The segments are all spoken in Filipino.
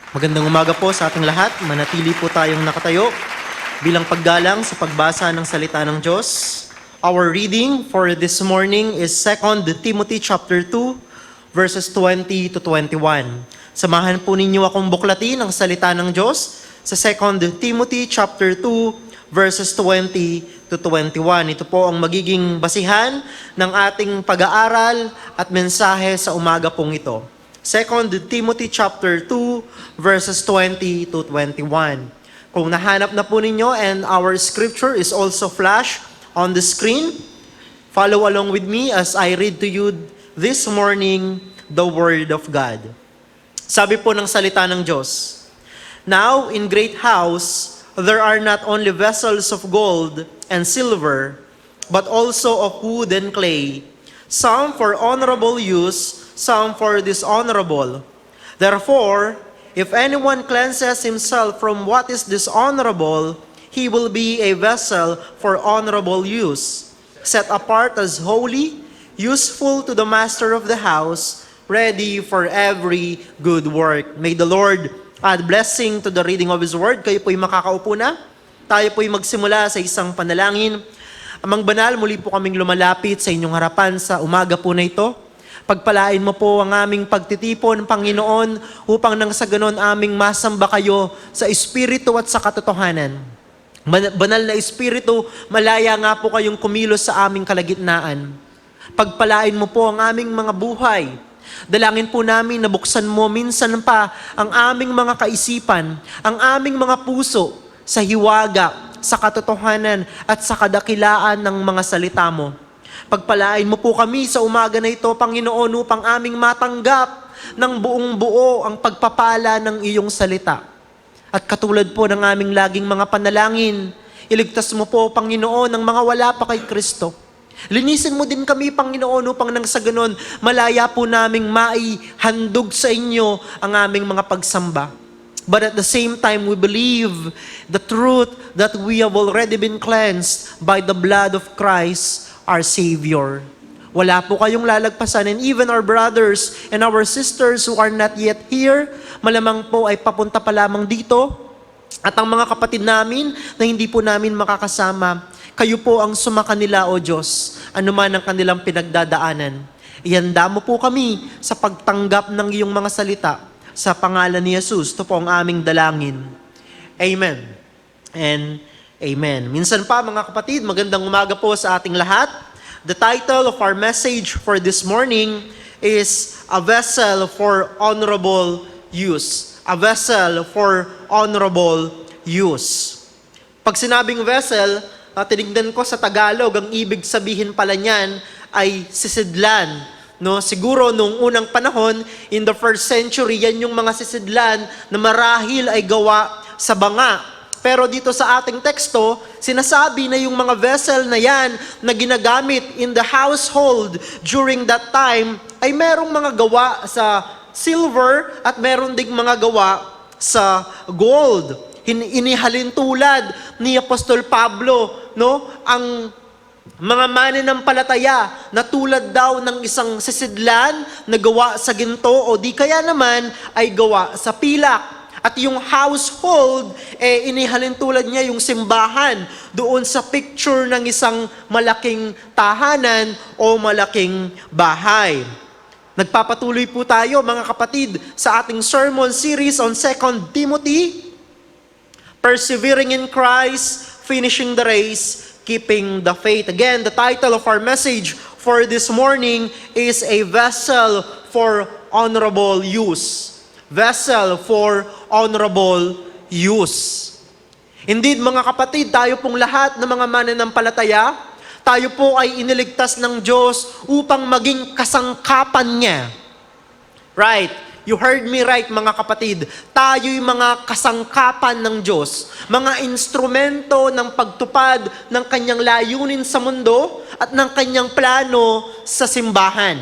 Magandang umaga po sa ating lahat. Manatili po tayong nakatayo bilang paggalang sa pagbasa ng salita ng Diyos. Our reading for this morning is 2 Timothy chapter 2, verses 20 to 21. Samahan po ninyo akong buklatin ang salita ng Diyos sa 2 Timothy chapter 2, verses 20 to 21. Ito po ang magiging basihan ng ating pag-aaral at mensahe sa umaga pong ito. 2 Timothy chapter 2, verses 20 to 21. Kung nahanap na po ninyo and our scripture is also flashed on the screen, follow along with me as I read to you this morning the Word of God. Sabi po ng salita ng Diyos, "Now in great house there are not only vessels of gold and silver, but also of wood and clay, some for honorable use, some for dishonorable. Therefore, if anyone cleanses himself from what is dishonorable, he will be a vessel for honorable use, set apart as holy, useful to the master of the house, ready for every good work." May the Lord add blessing to the reading of His Word. Kayo po'y makakaupo na. Tayo po'y magsimula sa isang panalangin. Amang banal, muli po kaming lumalapit sa inyong harapan sa umaga po na ito. Pagpalain mo po ang aming pagtitipon, Panginoon, upang nang sa ganon aming masamba kayo sa Espiritu at sa katotohanan. Banal na Espiritu, malaya nga po kayong kumilos sa aming kalagitnaan. Pagpalain mo po ang aming mga buhay. Dalangin po namin na buksan mo minsan pa ang aming mga kaisipan, ang aming mga puso sa hiwaga, sa katotohanan at sa kadakilaan ng mga salita mo. Pagpalain mo po kami sa umaga na ito, Panginoon, upang aming matanggap ng buong buo ang pagpapala ng iyong salita. At katulad po ng aming laging mga panalangin, iligtas mo po, Panginoon, ang mga wala pa kay Kristo. Linisin mo din kami, Panginoon, upang nang sa ganon, malaya po naming maihandog sa inyo ang aming mga pagsamba. But at the same time, we believe the truth that we have already been cleansed by the blood of Christ, our Savior. Wala po kayong lalagpasan, and even our brothers and our sisters who are not yet here, malamang po ay papunta pa lamang dito. At ang mga kapatid namin na hindi po namin makakasama, kayo po ang sumakanila, O Diyos, anuman ang kanilang pinagdadaanan. Ihanda mo po kami sa pagtanggap ng iyong mga salita sa pangalan ni Jesus. Ito po ang aming dalangin. Amen and Amen. Minsan pa mga kapatid, magandang umaga po sa ating lahat. The title of our message for this morning is A Vessel for Honorable Use. A Vessel for Honorable Use. Pag sinabing vessel, tinignan ko sa Tagalog, ang ibig sabihin pala niyan ay sisidlan. No, siguro nung unang panahon, in the first century, yan yung mga sisidlan na marahil ay gawa sa banga. Pero dito sa ating teksto, sinasabi na yung mga vessel na yan na ginagamit in the household during that time ay merong mga gawa sa silver at meron ding mga gawa sa gold. Inihalin tulad ni Apostol Pablo, no, ang mga mananampalataya na tulad daw ng isang sisidlan na gawa sa ginto o di kaya naman ay gawa sa pilak. At yung household, inihalin tulad niya yung simbahan doon sa picture ng isang malaking tahanan o malaking bahay. Nagpapatuloy po tayo mga kapatid sa ating sermon series on 2 Timothy, Persevering in Christ, Finishing the Race, Keeping the Faith. Again, the title of our message for this morning is A Vessel for Honorable Use. Vessel for honorable use. Indeed, mga kapatid, tayo pong lahat ng mga mananampalataya, tayo po ay iniligtas ng Diyos upang maging kasangkapan niya. Right? You heard me right, mga kapatid. Tayo'y mga kasangkapan ng Diyos. Mga instrumento ng pagtupad ng kanyang layunin sa mundo at ng kanyang plano sa simbahan.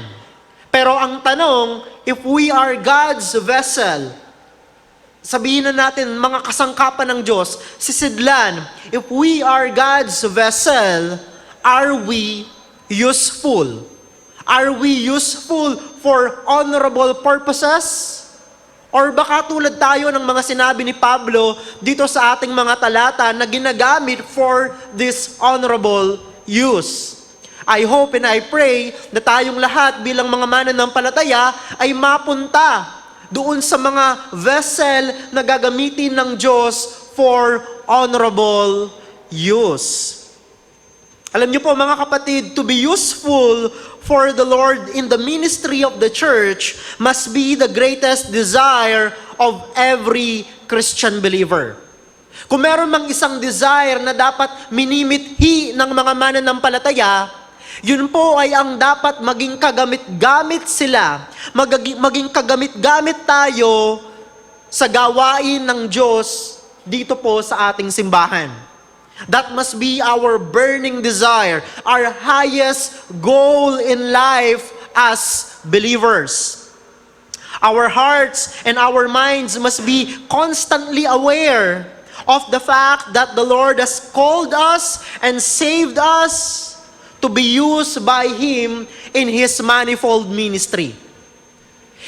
Pero ang tanong, if we are God's vessel, sabihin na natin, mga kasangkapan ng Diyos, sisidlan, if we are God's vessel, are we useful? Are we useful for honorable purposes? Or baka tulad tayo ng mga sinabi ni Pablo dito sa ating mga talata na ginagamit for this honorable use. I hope and I pray na tayong lahat bilang mga mananampalataya ay mapunta doon sa mga vessel na gagamitin ng Diyos for honorable use. Alam niyo po mga kapatid, to be useful for the Lord in the ministry of the church must be the greatest desire of every Christian believer. Kung meron mang isang desire na dapat minimithi ng mga mananampalataya, yun po ay ang dapat maging kagamit-gamit sila, maging kagamit-gamit tayo sa gawain ng Diyos dito po sa ating simbahan. That must be our burning desire, our highest goal in life as believers. Our hearts and our minds must be constantly aware of the fact that the Lord has called us and saved us to be used by Him in His manifold ministry.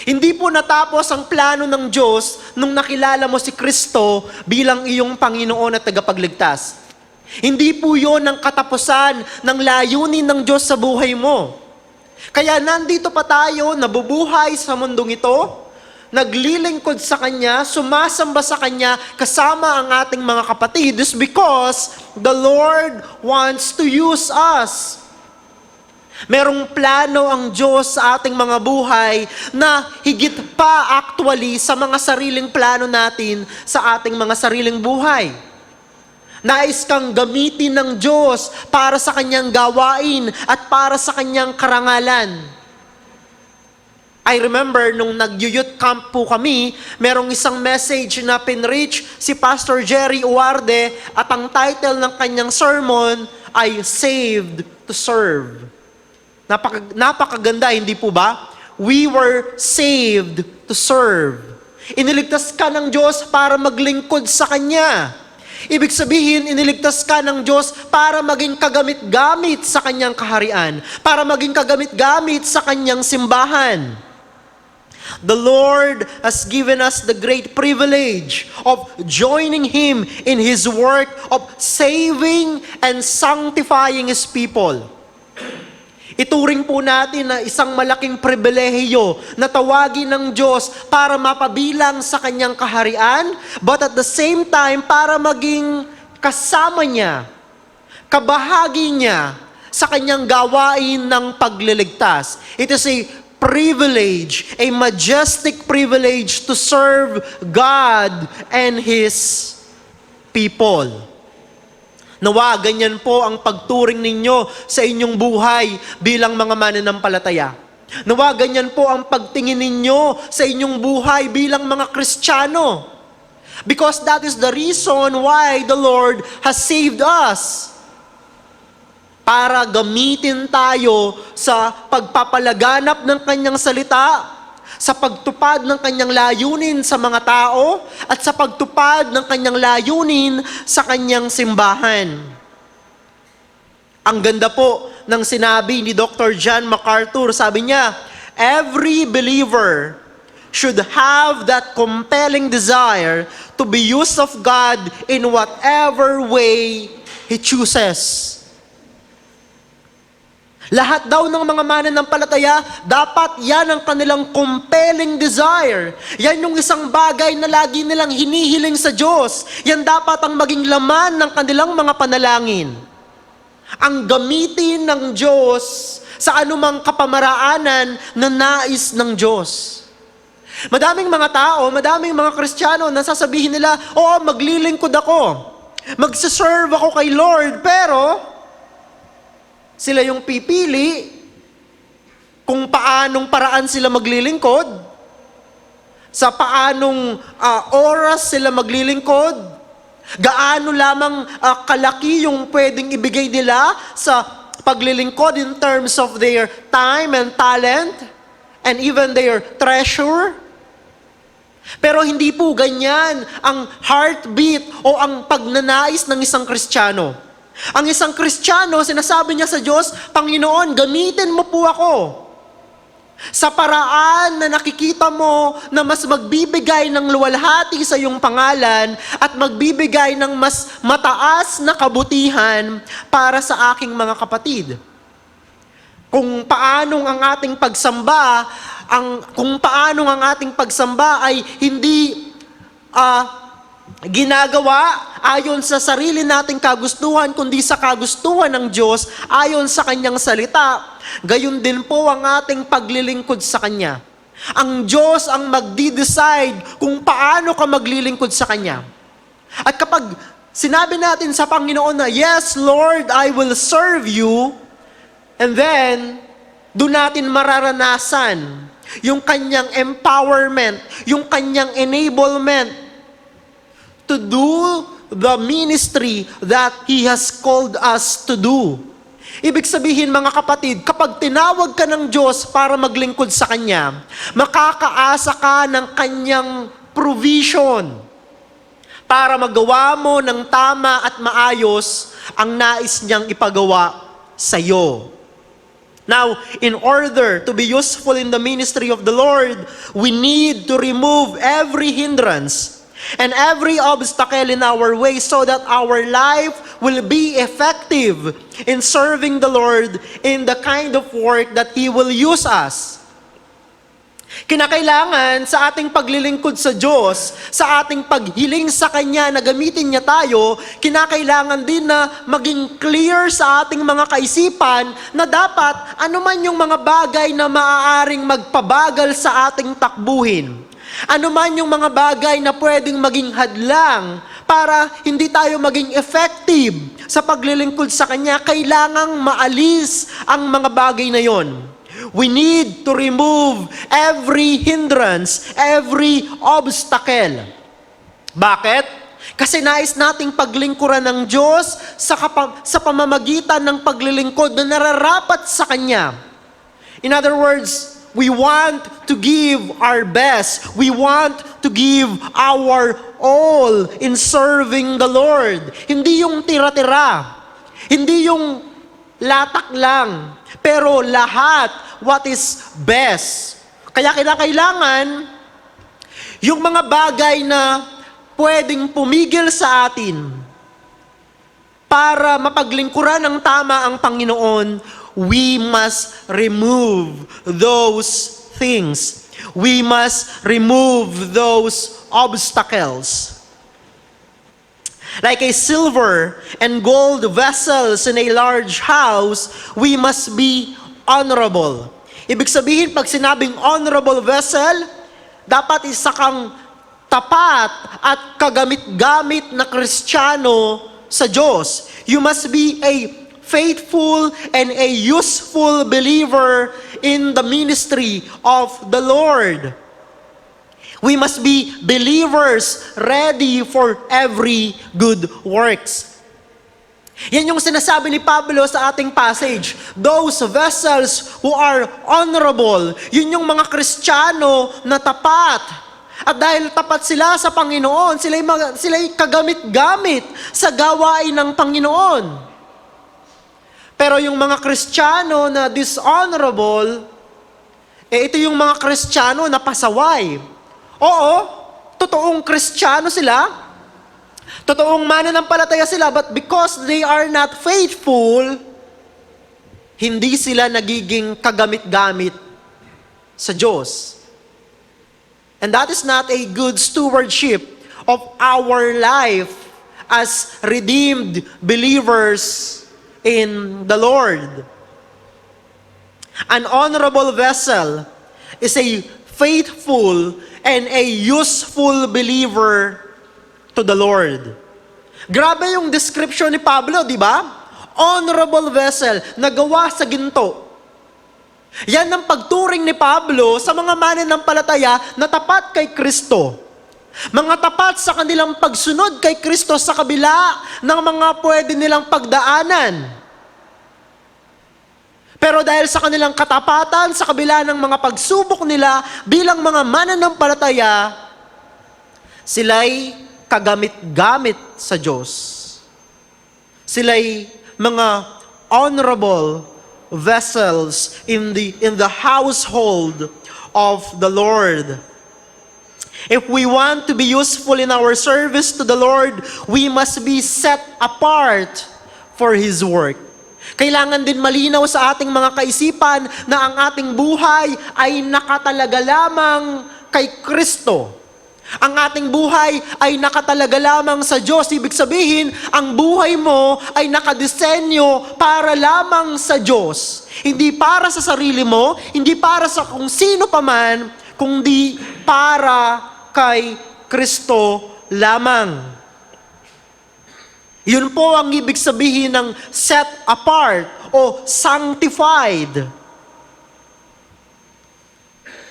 Hindi po natapos ang plano ng Diyos nung nakilala mo si Kristo bilang iyong Panginoon at tagapagligtas. Hindi po yun ang katapusan ng layunin ng Diyos sa buhay mo. Kaya nandito pa tayo, nabubuhay sa mundong ito, naglilingkod sa Kanya, sumasamba sa Kanya, kasama ang ating mga kapatid, is because the Lord wants to use us. Merong plano ang Diyos sa ating mga buhay na higit pa actually sa mga sariling plano natin sa ating mga sariling buhay. Nais kang gamitin ng Diyos para sa Kanyang gawain at para sa Kanyang karangalan. I remember nung nag-youth camp po kami, merong isang message na pinreach si Pastor Jerry Uwarde at ang title ng kanyang sermon ay Saved to Serve. Napakaganda, hindi po ba? We were saved to serve. Iniligtas ka ng Diyos para maglingkod sa Kanya. Ibig sabihin, iniligtas ka ng Diyos para maging kagamit-gamit sa Kanyang kaharian, para maging kagamit-gamit sa Kanyang simbahan. The Lord has given us the great privilege of joining Him in His work of saving and sanctifying His people. Ituring po natin na isang malaking pribilehiyo na tawagin ng Diyos para mapabilang sa Kanyang kaharian, but at the same time, para maging kasama niya, kabahagi niya sa Kanyang gawain ng pagliligtas. It is a privilege, a majestic privilege to serve God and His people. Nawa, ganyan po ang pagturing ninyo sa inyong buhay bilang mga mananampalataya. Nawa, ganyan po ang pagtingin ninyo sa inyong buhay bilang mga Kristiyano. Because that is the reason why the Lord has saved us. Para gamitin tayo sa pagpapalaganap ng Kanyang salita, sa pagtupad ng Kanyang layunin sa mga tao, at sa pagtupad ng Kanyang layunin sa Kanyang simbahan. Ang ganda po ng sinabi ni Dr. John MacArthur, sabi niya, every believer should have that compelling desire to be used of God in whatever way He chooses. Lahat daw ng mga mananampalataya, dapat yan ang kanilang compelling desire. Yan yung isang bagay na lagi nilang hinihiling sa Diyos. Yan dapat ang maging laman ng kanilang mga panalangin. Ang gamitin ng Diyos sa anumang kapamaraanan na nais ng Diyos. Madaming mga tao, madaming mga Kristiyano na sasabihin nila, oo, maglilingkod ako. Magsiserve ako kay Lord, pero sila yung pipili kung paanong paraan sila maglilingkod, sa paanong oras sila maglilingkod, gaano lamang kalaki yung pwedeng ibigay nila sa paglilingkod in terms of their time and talent, and even their treasure. Pero hindi po ganyan ang heartbeat o ang pagnanais ng isang Kristiyano. Ang isang Kristiyano, sinasabi niya sa Diyos, Panginoon, gamitin mo po ako. Sa paraan na nakikita mo na mas magbibigay ng luwalhati sa iyong pangalan at magbibigay ng mas mataas na kabutihan para sa aking mga kapatid. Kung paanong ang ating pagsamba ay hindi ginagawa ayon sa sarili nating kagustuhan, kundi sa kagustuhan ng Diyos ayon sa Kanyang salita. Gayon din po ang ating paglilingkod sa Kanya. Ang Diyos ang magdi-decide kung paano ka maglilingkod sa Kanya. At kapag sinabi natin sa Panginoon na, "Yes, Lord, I will serve you," and then, doon natin mararanasan yung Kanyang empowerment, yung Kanyang enablement to do the ministry that He has called us to do. Ibig sabihin mga kapatid, kapag tinawag ka ng Diyos para maglingkod sa Kanya, makakaasa ka ng Kanyang provision para magawa mo ng tama at maayos ang nais niyang ipagawa sa iyo. Now, in order to be useful in the ministry of the Lord, we need to remove every hindrance and every obstacle in our way so that our life will be effective in serving the Lord in the kind of work that He will use us. Kinakailangan sa ating paglilingkod sa Diyos, sa ating paghiling sa Kanya na gamitin niya tayo, kinakailangan din na maging clear sa ating mga kaisipan na dapat anuman yung mga bagay na maaaring magpabagal sa ating takbuhin. Ano man yung mga bagay na pwedeng maging hadlang para hindi tayo maging effective sa paglilingkod sa Kanya, kailangang maalis ang mga bagay na yon. We need to remove every hindrance, every obstacle. Bakit? Kasi nais nating paglingkuran ng Diyos sa pamamagitan ng paglilingkod na nararapat sa Kanya. In other words, we want to give our best. We want to give our all in serving the Lord. Hindi yung tira-tira. Hindi yung latak lang. Pero lahat, what is best. Kaya kailangan, yung mga bagay na pwedeng pumigil sa atin para mapaglingkuran ng tama ang Panginoon, we must remove those things. We must remove those obstacles. Like a silver and gold vessels in a large house, we must be honorable. Ibig sabihin, pag sinabing honorable vessel, dapat isa kang tapat at kagamit-gamit na Kristiyano sa Diyos. You must be a faithful and a useful believer in the ministry of the Lord. We must be believers ready for every good works. Yan yung sinasabi ni Pablo sa ating passage. Those vessels who are honorable, yun yung mga Kristiyano na tapat. At dahil tapat sila sa Panginoon, sila'y kagamit-gamit sa gawain ng Panginoon. Pero yung mga Kristiyano na dishonorable, ito yung mga Kristiyano na pasaway. Oo, totoong Kristiyano sila, totoong mananampalataya sila, but because they are not faithful, hindi sila nagiging kagamit-gamit sa Diyos. And that is not a good stewardship of our life as redeemed believers in the Lord. An honorable vessel is a faithful and a useful believer to the Lord. Grabe yung description ni Pablo, di ba? Honorable vessel, nagawa sa ginto. Yan ang pagturing ni Pablo sa mga mananampalataya na tapat kay Kristo. Mga tapat sa kanilang pagsunod kay Kristo sa kabila ng mga pwede nilang pagdaanan. Pero dahil sa kanilang katapatan, sa kabila ng mga pagsubok nila bilang mga mananampalataya, sila'y kagamit-gamit sa Diyos. Sila'y mga honorable vessels in the household of the Lord. If we want to be useful in our service to the Lord, we must be set apart for His work. Kailangan din malinaw sa ating mga kaisipan na ang ating buhay ay nakatalaga lamang kay Kristo. Ang ating buhay ay nakatalaga lamang sa Diyos. Ibig sabihin, ang buhay mo ay nakadesenyo para lamang sa Diyos. Hindi para sa sarili mo, hindi para sa kung sino paman, kundi para kay Kristo lamang. Yun po ang ibig sabihin ng set apart o sanctified.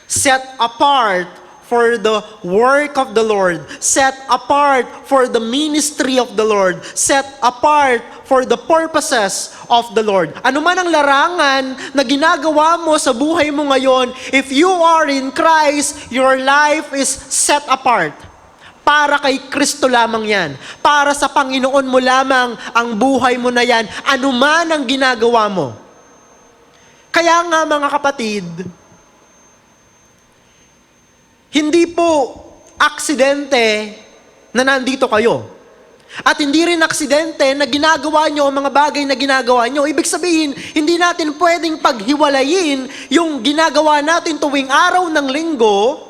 Set apart for the work of the Lord. Set apart for the ministry of the Lord. Set apart for the purposes of the Lord. Ano man ang larangan na ginagawa mo sa buhay mo ngayon, if you are in Christ, your life is set apart. Para kay Kristo lamang yan. Para sa Panginoon mo lamang ang buhay mo na yan. Ano man ang ginagawa mo. Kaya nga mga kapatid, hindi po aksidente na nandito kayo. At hindi rin aksidente na ginagawa nyo ang mga bagay na ginagawa nyo. Ibig sabihin, hindi natin pwedeng paghiwalayin yung ginagawa natin tuwing araw ng linggo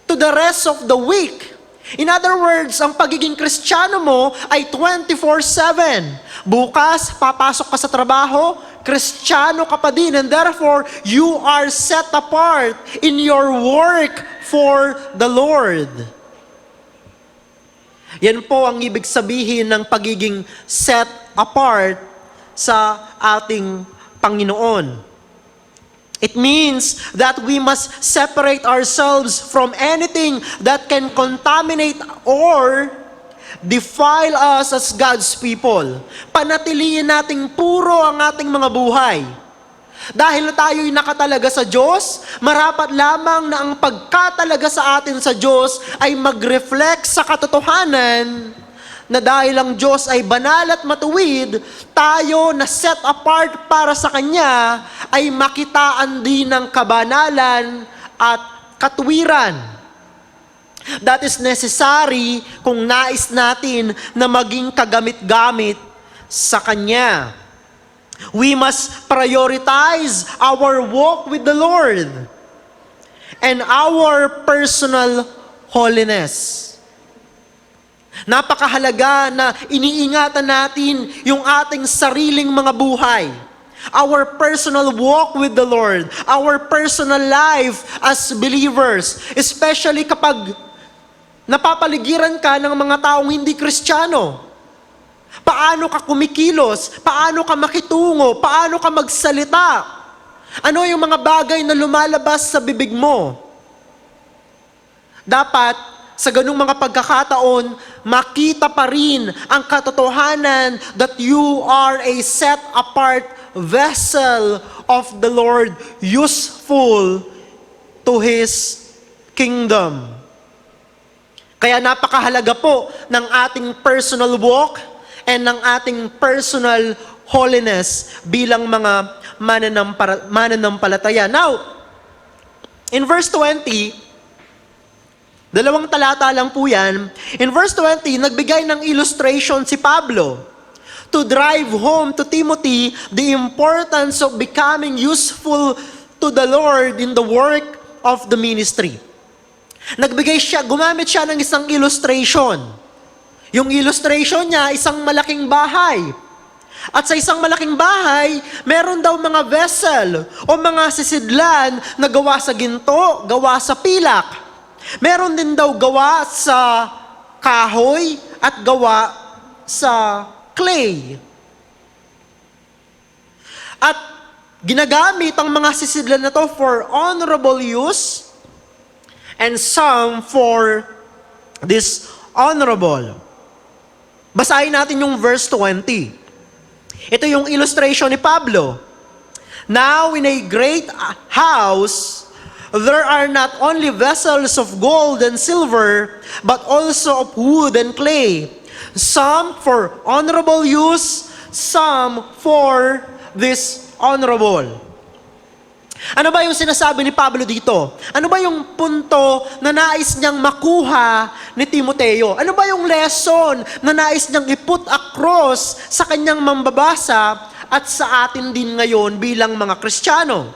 to the rest of the week. In other words, ang pagiging Kristiyano mo ay 24/7. Bukas, papasok ka sa trabaho, Kristiyano ka pa din, and therefore, you are set apart in your work for the Lord. Yan po ang ibig sabihin ng pagiging set apart sa ating Panginoon. It means that we must separate ourselves from anything that can contaminate or defile us as God's people. Panatiliin nating puro ang ating mga buhay. Dahil tayo'y nakatalaga sa Diyos, marapat lamang na ang pagkatalaga sa atin sa Diyos ay mag-reflect sa katotohanan na dahil ang Diyos ay banal at matuwid, tayo na set apart para sa Kanya ay makitaan din ng kabanalan at katuwiran. That is necessary kung nais natin na maging kagamit-gamit sa Kanya. We must prioritize our walk with the Lord and our personal holiness. Napakahalaga na iniingatan natin yung ating sariling mga buhay. Our personal walk with the Lord, our personal life as believers, especially kapag napapaligiran ka ng mga taong hindi Kristiyano. Paano ka kumikilos? Paano ka makitungo? Paano ka magsalita? Ano yung mga bagay na lumalabas sa bibig mo? Dapat, sa ganung mga pagkakataon, makita pa rin ang katotohanan that you are a set-apart vessel of the Lord, useful to His kingdom. Kaya napakahalaga po ng ating personal walk and ng ating personal holiness bilang mga mananampalataya. Now, in verse 20, dalawang talata lang po yan. In verse 20, nagbigay ng illustration si Pablo to drive home to Timothy the importance of becoming useful to the Lord in the work of the ministry. Gumamit siya ng isang illustration. Yung illustration niya, isang malaking bahay. At sa isang malaking bahay, meron daw mga vessel o mga sisidlan na gawa sa ginto, gawa sa pilak. Meron din daw gawa sa kahoy at gawa sa clay. At ginagamit ang mga sisidlan na to for honorable use and some for dishonorable. Basahin natin yung verse 20. Ito yung illustration ni Pablo. Now in a great house, there are not only vessels of gold and silver, but also of wood and clay, some for honorable use, some for this honorable. Ano ba yung sinasabi ni Pablo dito? Ano ba yung punto na nais niyang makuha ni Timoteo? Ano ba yung lesson na nais niyang i-put across sa kanyang mambabasa at sa atin din ngayon bilang mga Kristiyano?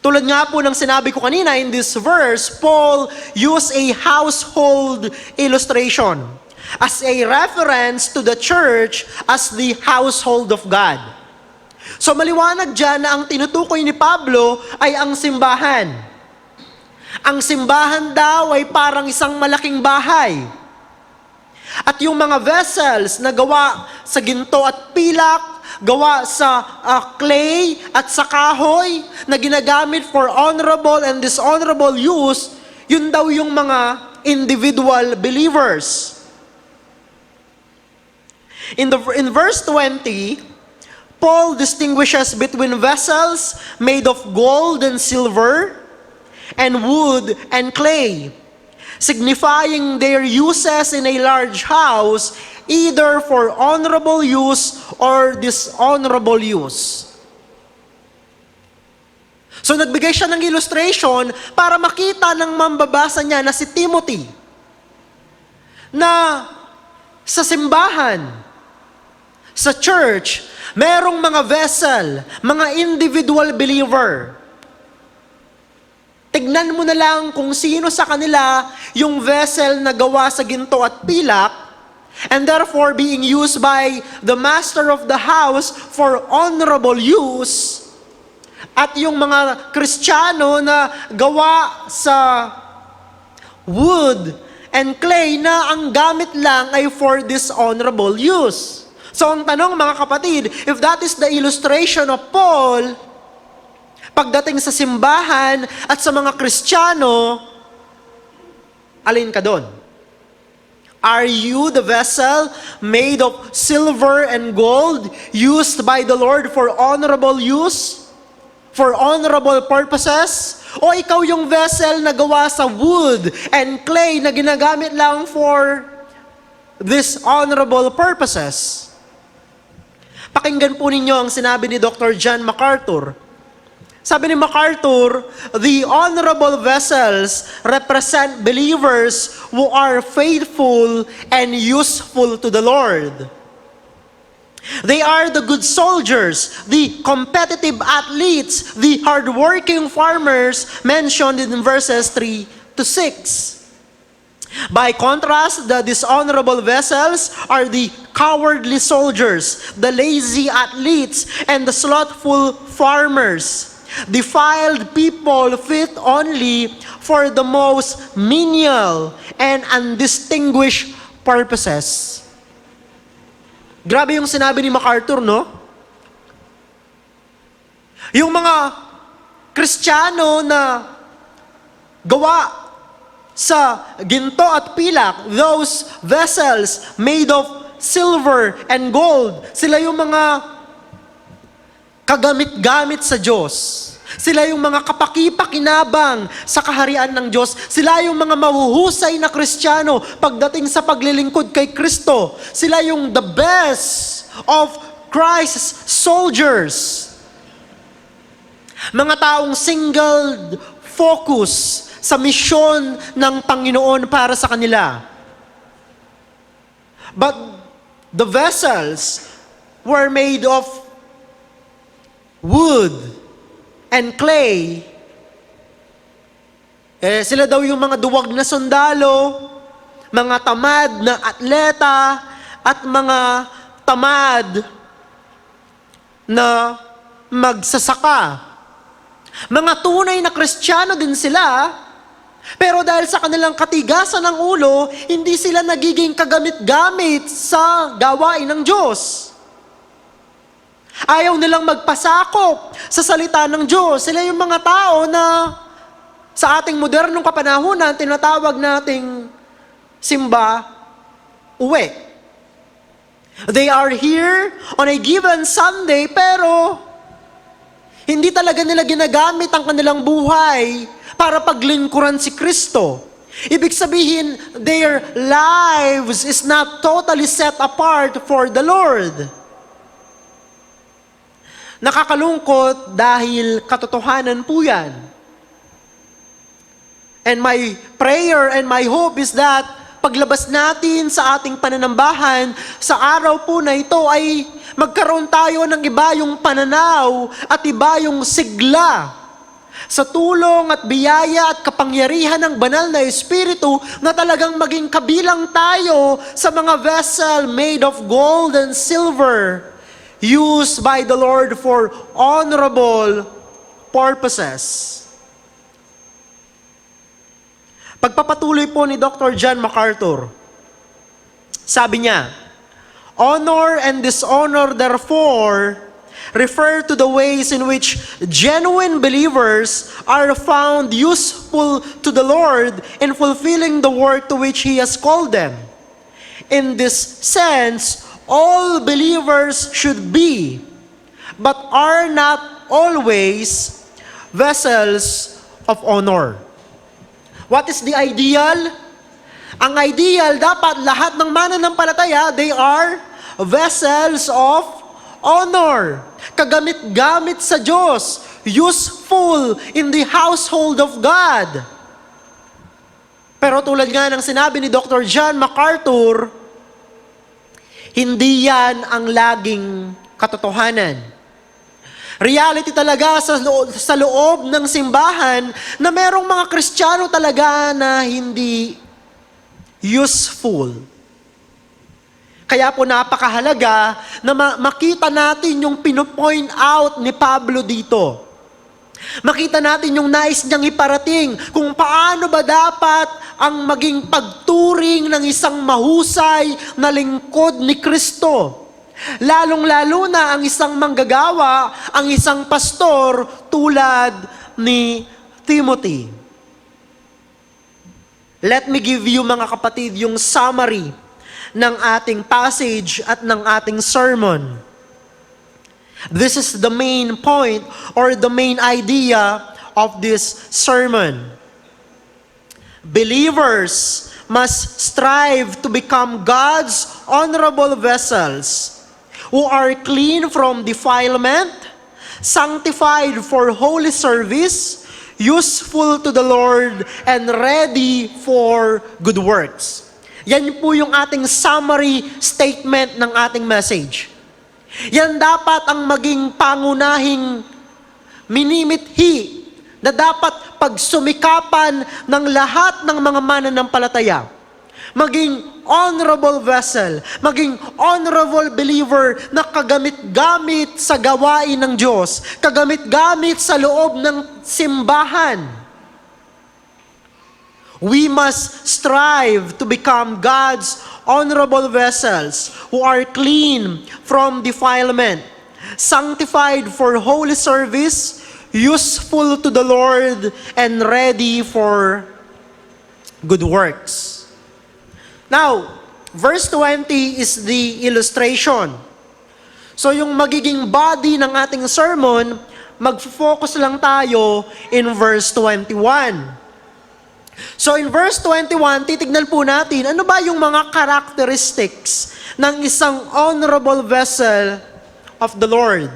Tulad nga po ng sinabi ko kanina in this verse, Paul used a household illustration as a reference to the church as the household of God. So maliwanag dyan na ang tinutukoy ni Pablo ay ang simbahan. Ang simbahan daw ay parang isang malaking bahay. At yung mga vessels na gawa sa ginto at pilak, gawa sa clay at sa kahoy, na ginagamit for honorable and dishonorable use, yun daw yung mga individual believers. In verse 20, Paul distinguishes between vessels made of gold and silver, and wood and clay, signifying their uses in a large house, either for honorable use or dishonorable use. So nagbigay siya ng illustration para makita ng mambabasa niya na si Timothy na sa simbahan, sa church, merong mga vessel, mga individual believer. Tignan mo na lang kung sino sa kanila yung vessel na gawa sa ginto at pilak, and therefore being used by the master of the house for honorable use, at yung mga Kristiyano na gawa sa wood and clay na ang gamit lang ay for dishonorable use. So ang tanong mga kapatid, if that is the illustration of Paul, pagdating sa simbahan at sa mga Kristiyano, alin ka doon? Are you the vessel made of silver and gold, used by the Lord for honorable use? For honorable purposes? O ikaw yung vessel na gawa sa wood and clay na ginagamit lang for dishonorable purposes? Pakinggan po ninyo ang sinabi ni Dr. John MacArthur. Sabi ni MacArthur, the honorable vessels represent believers who are faithful and useful to the Lord. They are the good soldiers, the competitive athletes, the hardworking farmers mentioned in verses 3 to 6. By contrast, the dishonorable vessels are the cowardly soldiers, the lazy athletes, and the slothful farmers, defiled people fit only for the most menial and undistinguished purposes. Grabe yung sinabi ni MacArthur, no? Yung mga Kristiyano na gawa sa ginto at pilak, those vessels made of silver and gold, sila yung mga kagamit-gamit sa Diyos. Sila yung mga kapaki-pakinabang sa kaharian ng Diyos. Sila yung mga mahuhusay na Kristiyano pagdating sa paglilingkod kay Kristo. Sila yung the best of Christ's soldiers. Mga taong single focus sa misyon ng Panginoon para sa kanila. But the vessels were made of wood and clay. Sila daw yung mga duwag na sundalo, mga tamad na atleta, at mga tamad na magsasaka. Mga tunay na Kristiyano din sila, pero dahil sa kanilang katigasan ng ulo, hindi sila nagiging kagamit-gamit sa gawain ng Diyos. Ayaw nilang magpasakop sa salita ng Diyos. Sila yung mga tao na sa ating modernong kapanahunan, tinatawag nating simba uwi. They are here on a given Sunday, pero hindi talaga nila ginagamit ang kanilang buhay para paglingkuran si Kristo. Ibig sabihin, their lives is not totally set apart for the Lord. Nakakalungkot dahil katotohanan po yan. And my prayer and my hope is that paglabas natin sa ating pananambahan, sa araw po na ito ay magkaroon tayo ng iba yung pananaw at iba yung sigla sa tulong at biyaya at kapangyarihan ng banal na Espiritu na talagang maging kabilang tayo sa mga vessel made of gold and silver used by the Lord for honorable purposes. Pagpapatuloy po ni Dr. John MacArthur, sabi niya, honor and dishonor therefore refer to the ways in which genuine believers are found useful to the Lord in fulfilling the work to which He has called them. In this sense, all believers should be, but are not always, vessels of honor. What is the ideal? Ang ideal, dapat lahat ng mananampalataya, they are vessels of honor. Kagamit-gamit sa Diyos. Useful in the household of God. Pero tulad nga ng sinabi ni Dr. John MacArthur, hindi yan ang laging katotohanan. Reality talaga sa loob ng simbahan na merong mga Kristiyano talaga na hindi useful. Kaya po napakahalaga na makita natin yung pinopoint out ni Pablo dito. Makita natin yung nais niyang iparating kung paano ba dapat ang maging pagturing ng isang mahusay na lingkod ni Kristo. Lalong-lalo na ang isang manggagawa, ang isang pastor tulad ni Timothy. Let me give you mga kapatid yung summary ng ating passage at ng ating sermon. This is the main point or the main idea of this sermon. Believers must strive to become God's honorable vessels who are clean from defilement, sanctified for holy service, useful to the Lord, and ready for good works. Yan po yung ating summary statement ng ating message. Yan dapat ang maging pangunahing minimithi na dapat pagsumikapan ng lahat ng mga mananampalataya. Maging honorable vessel, maging honorable believer na kagamit-gamit sa gawain ng Diyos, kagamit-gamit sa loob ng simbahan. We must strive to become God's honorable vessels who are clean from defilement, sanctified for holy service, useful to the Lord, and ready for good works. Now, verse 20 is the illustration. So yung magiging body ng ating sermon, mag-focus lang tayo in verse 21. So in verse 21, titignan po natin, ano ba yung mga characteristics ng isang honorable vessel of the Lord?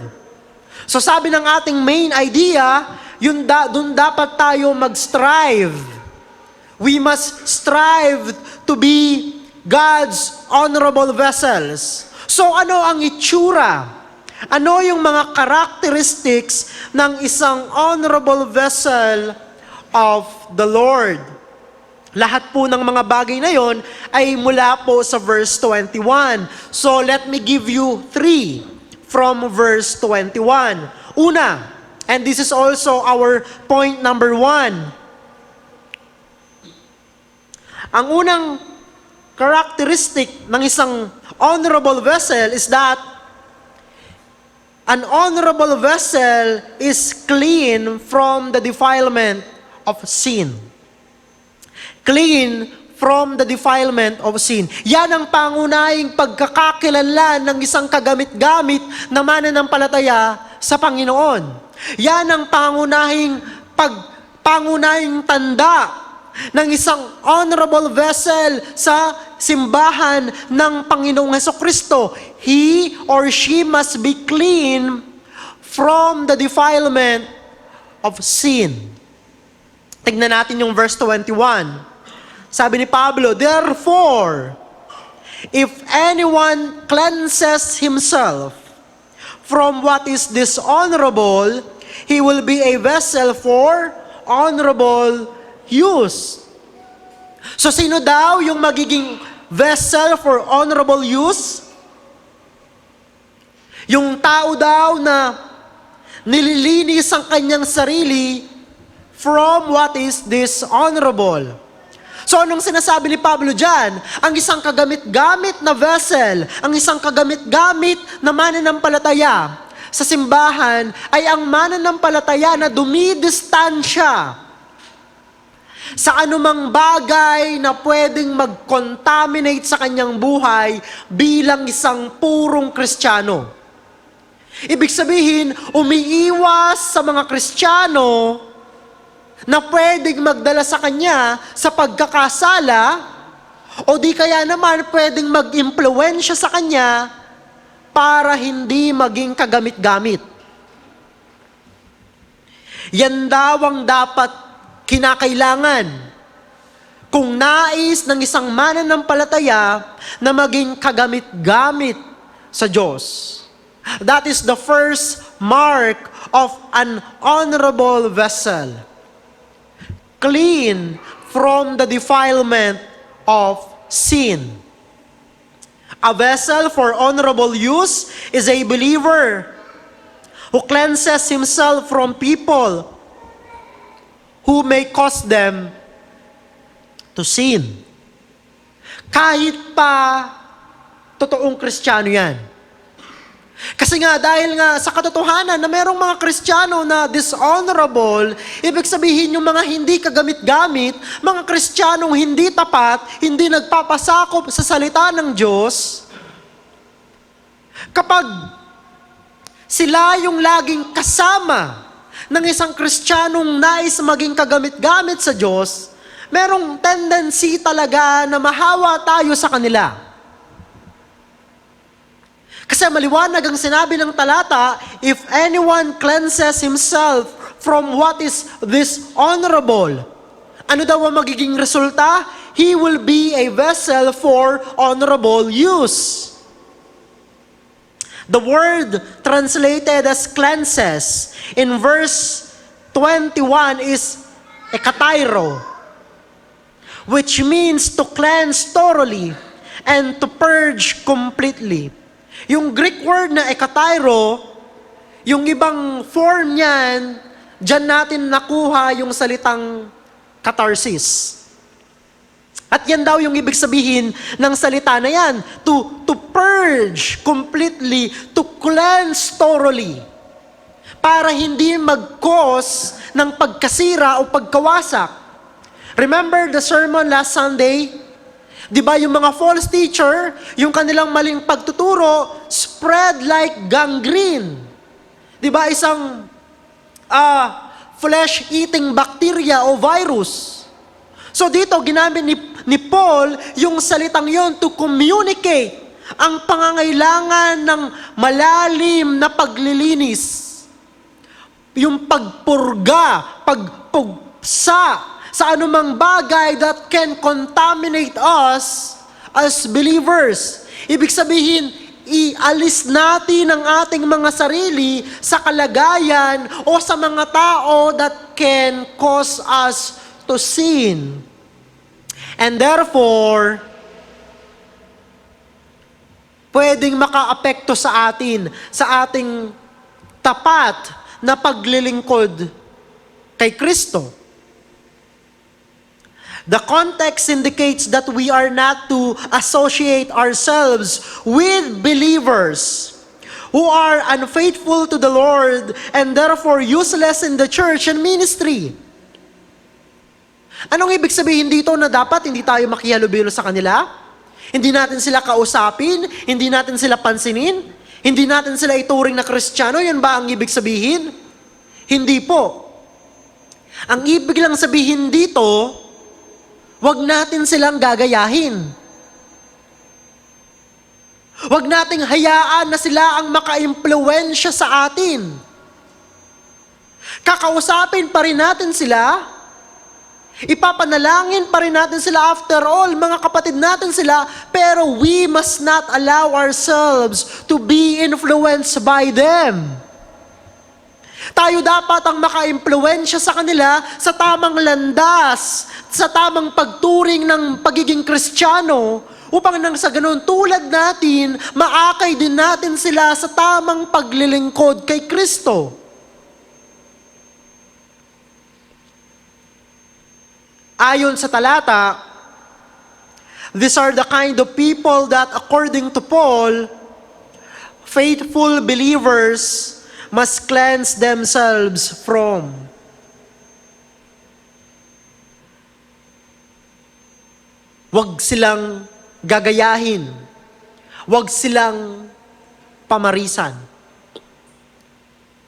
So sabi ng ating main idea, dun dapat tayo mag-strive. We must strive to be God's honorable vessels. So ano ang itsura? Ano yung mga characteristics ng isang honorable vessel of the Lord? Lahat po ng mga bagay na yon ay mula po sa verse 21. So let me give you 3 from verse 21. Una, and this is also our point number 1. Ang unang characteristic ng isang honorable vessel is that an honorable vessel is clean from the defilement of sin. Clean from the defilement of sin. Yan ang pangunahing pagkakakilanlan ng isang kagamit-gamit na mananampalataya sa Panginoon. Yan ang pangunahing tanda ng isang honorable vessel sa simbahan ng Panginoong Hesukristo. He or she must be clean from the defilement of sin. Tignan natin yung verse 21. Sabi ni Pablo, therefore, if anyone cleanses himself from what is dishonorable, he will be a vessel for honorable use. So sino daw yung magiging vessel for honorable use? Yung tao daw na nililinis ang kanyang sarili from what is dishonorable. So anong sinasabi ni Pablo dyan? Ang isang kagamit-gamit na vessel, ang isang kagamit-gamit na mananampalataya sa simbahan ay ang mananampalataya na dumidistansya sa anumang bagay na pwedeng mag-contaminate sa kanyang buhay bilang isang purong Kristiyano. Ibig sabihin, umiiwas sa mga Kristiyano na pwedeng magdala sa kanya sa pagkakasala o di kaya naman pwedeng mag-impluwensya sa kanya para hindi maging kagamit-gamit. Yan daw ang dapat kinakailangan kung nais ng isang mananampalataya na maging kagamit-gamit sa Diyos. That is the first mark of an honorable vessel. Clean from the defilement of sin. A vessel for honorable use is a believer who cleanses himself from people who may cause them to sin. Kahit pa totoong Kristiyano yan. Kasi nga, dahil nga sa katotohanan na merong mga Kristiyano na dishonorable, ibig sabihin yung mga hindi kagamit-gamit, mga Kristiyanong hindi tapat, hindi nagpapasakop sa salita ng Diyos, kapag sila yung laging kasama ng isang Kristiyanong nais maging kagamit-gamit sa Diyos, merong tendency talaga na mahawa tayo sa kanila. Kasi maliwanag ang sinabi ng talata, if anyone cleanses himself from what is dishonorable, ano daw ang magiging resulta? He will be a vessel for honorable use. The word translated as cleanses in verse 21 is ekatairo, which means to cleanse thoroughly and to purge completely. Yung Greek word na ekatairo, yung ibang form niyan, dyan natin nakuha yung salitang catharsis. At yan daw yung ibig sabihin ng salita na yan, to purge completely, to cleanse thoroughly, para hindi mag-cause ng pagkasira o pagkawasak. Remember the sermon last Sunday? Di ba yung mga false teacher, yung kanilang maling pagtuturo, spread like gangrene. Di ba isang flesh-eating bacteria o virus. So dito, ginamit ni Paul yung salitang yon to communicate ang pangangailangan ng malalim na paglilinis. Yung pagpurga, pagpugsa sa anumang bagay that can contaminate us as believers. Ibig sabihin, ialis natin ang ating mga sarili sa kalagayan o sa mga tao that can cause us to sin. And therefore, pwedeng makaapekto sa atin, sa ating tapat na paglilingkod kay Kristo. The context indicates that we are not to associate ourselves with believers who are unfaithful to the Lord and therefore useless in the church and ministry. Anong ibig sabihin dito na dapat hindi tayo makihalubilo sa kanila? Hindi natin sila kausapin? Hindi natin sila pansinin? Hindi natin sila ituring na Kristiyano? Yan ba ang ibig sabihin? Hindi po. Ang ibig lang sabihin dito, wag natin silang gagayahin. Wag nating hayaan na sila ang maka-impluwensya sa atin. Kakausapin pa rin natin sila. Ipapanalangin pa rin natin sila, after all, mga kapatid natin sila, pero we must not allow ourselves to be influenced by them. Tayo dapat ang maka-impluwensya sa kanila sa tamang landas, sa tamang pagturing ng pagiging Kristiyano, upang nang sa ganun tulad natin, maakay din natin sila sa tamang paglilingkod kay Kristo. Ayon sa talata, these are the kind of people that, according to Paul, faithful believers must cleanse themselves from. Huwag silang gagayahin. Huwag silang pamarisan.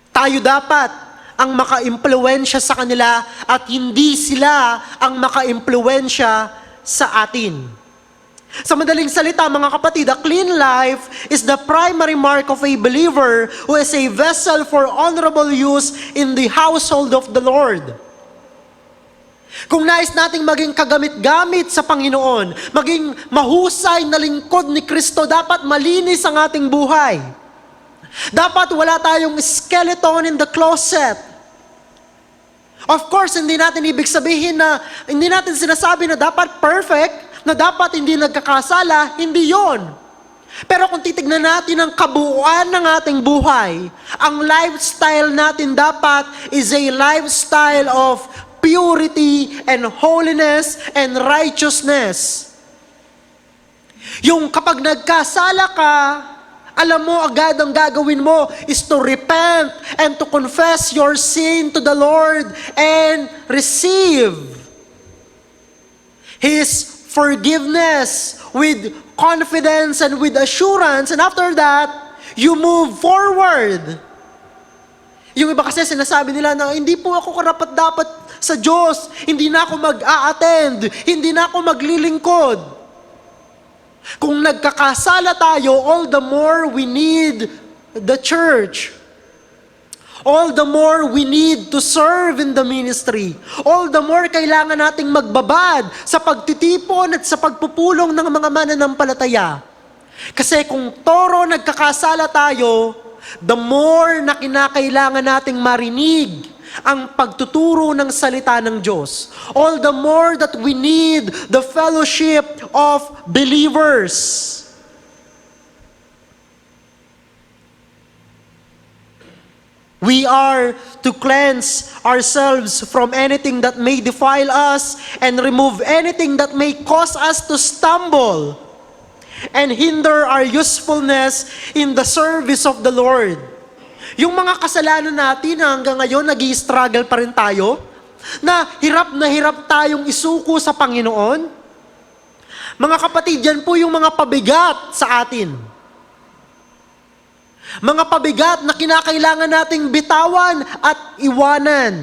Tayo dapat ang maka-impluwensya sa kanila at hindi sila ang maka-impluwensya sa atin. Sa madaling salita, mga kapatid, a clean life is the primary mark of a believer who is a vessel for honorable use in the household of the Lord. Kung nais nating maging kagamit-gamit sa Panginoon, maging mahusay na lingkod ni Kristo, dapat malinis ang ating buhay. Dapat wala tayong skeleton in the closet. Of course, hindi natin ibig sabihin na, hindi natin sinasabi na dapat perfect, na dapat hindi nagkakasala, hindi yon. Pero kung titignan natin ang kabuuan ng ating buhay, ang lifestyle natin dapat is a lifestyle of purity and holiness and righteousness. Yung kapag nagkasala ka, alam mo agad ang gagawin mo is to repent and to confess your sin to the Lord and receive His forgiveness with confidence and with assurance, and after that, you move forward. Yung iba kasi sinasabi nila na, hindi po ako karapat-dapat sa Diyos, hindi na ako mag-a-attend, hindi na ako maglilingkod. Kung nagkakasala tayo, all the more we need the church. All the more we need to serve in the ministry. All the more kailangan nating magbabad sa pagtitipon at sa pagpupulong ng mga mananampalataya. Kasi kung toro nagkakasala tayo, the more na kinakailangan nating marinig ang pagtuturo ng salita ng Diyos. All the more that we need the fellowship of believers. We are to cleanse ourselves from anything that may defile us and remove anything that may cause us to stumble and hinder our usefulness in the service of the Lord. Yung mga kasalanan natin na hanggang ngayon nag-i-struggle pa rin tayo, na hirap tayong isuko sa Panginoon. Mga kapatid, yan po yung mga pabigat sa atin. Mga pabigat na kinakailangan nating bitawan at iwanan.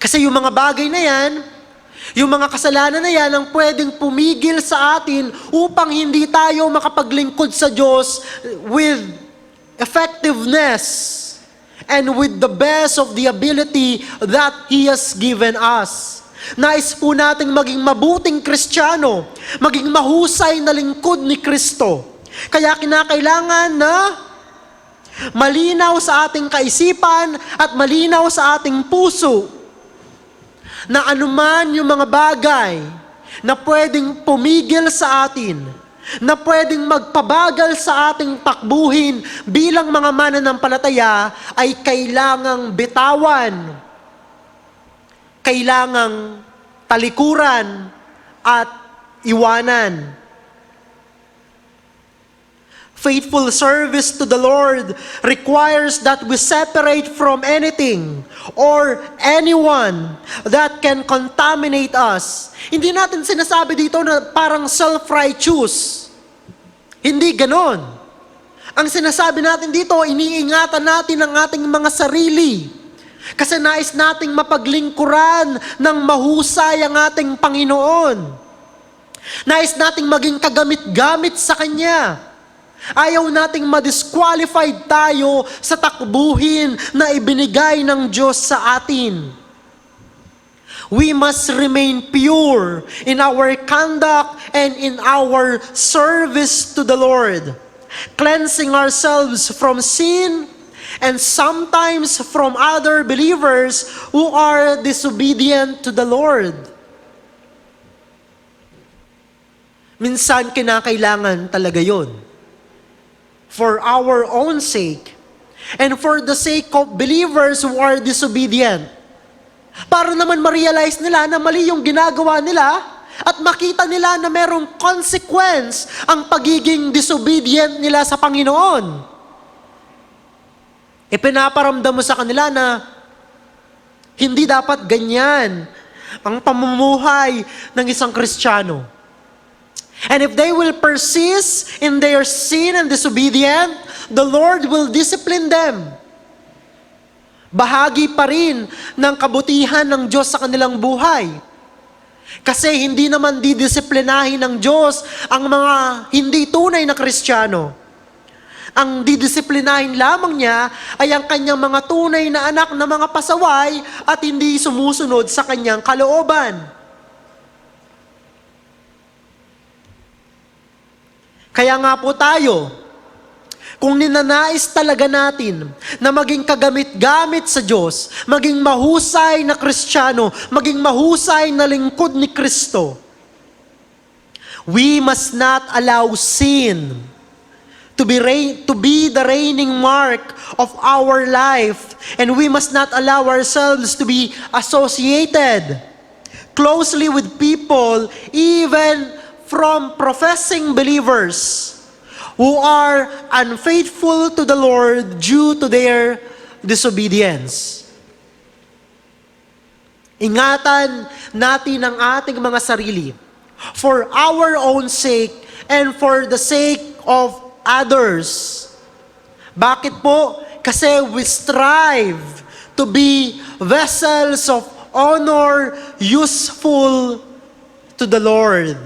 Kasi yung mga bagay na yan, yung mga kasalanan na yan ang pwedeng pumigil sa atin upang hindi tayo makapaglingkod sa Diyos with effectiveness and with the best of the ability that He has given us. Nais po nating maging mabuting Kristiyano, maging mahusay na lingkod ni Kristo. Kaya kinakailangan na malinaw sa ating kaisipan at malinaw sa ating puso na anuman yung mga bagay na pwedeng pumigil sa atin, na pwedeng magpabagal sa ating takbuhin bilang mga mananampalataya ay kailangang bitawan, kailangang talikuran at iwanan. Faithful service to the Lord requires that we separate from anything or anyone that can contaminate us. Hindi natin sinasabi dito na parang self-righteous. Hindi ganon. Ang sinasabi natin dito, iniingatan natin ang ating mga sarili. Kasi nais nating mapaglingkuran ng mahusay ang ating Panginoon. Nais nating maging kagamit-gamit sa Kanya. Ayaw nating ma-disqualified tayo sa takbuhin na ibinigay ng Diyos sa atin. We must remain pure in our conduct and in our service to the Lord, cleansing ourselves from sin and sometimes from other believers who are disobedient to the Lord. Minsan kinakailangan talaga yon for our own sake and for the sake of believers who are disobedient. Para naman ma-realize nila na mali yung ginagawa nila at makita nila na merong consequence ang pagiging disobedient nila sa Panginoon. Ipinaparamdam mo sa kanila na hindi dapat ganyan ang pamumuhay ng isang Kristiyano. And if they will persist in their sin and disobedient, the Lord will discipline them. Bahagi pa rin ng kabutihan ng Diyos sa kanilang buhay. Kasi hindi naman didisiplinahin ng Diyos ang mga hindi tunay na Kristiyano. Ang didisiplinahin lamang niya ay ang kanyang mga tunay na anak na mga pasaway at hindi sumusunod sa kanyang kalooban. Kaya nga po tayo, kung ninanais talaga natin na maging kagamit-gamit sa Diyos, maging mahusay na Kristiyano, maging mahusay na lingkod ni Kristo, we must not allow sin to be the reigning mark of our life, and we must not allow ourselves to be associated closely with people, even from professing believers, who are unfaithful to the Lord due to their disobedience. Ingatan natin ang ating mga sarili for our own sake and for the sake of others. Bakit po? Kasi we strive to be vessels of honor, useful to the Lord.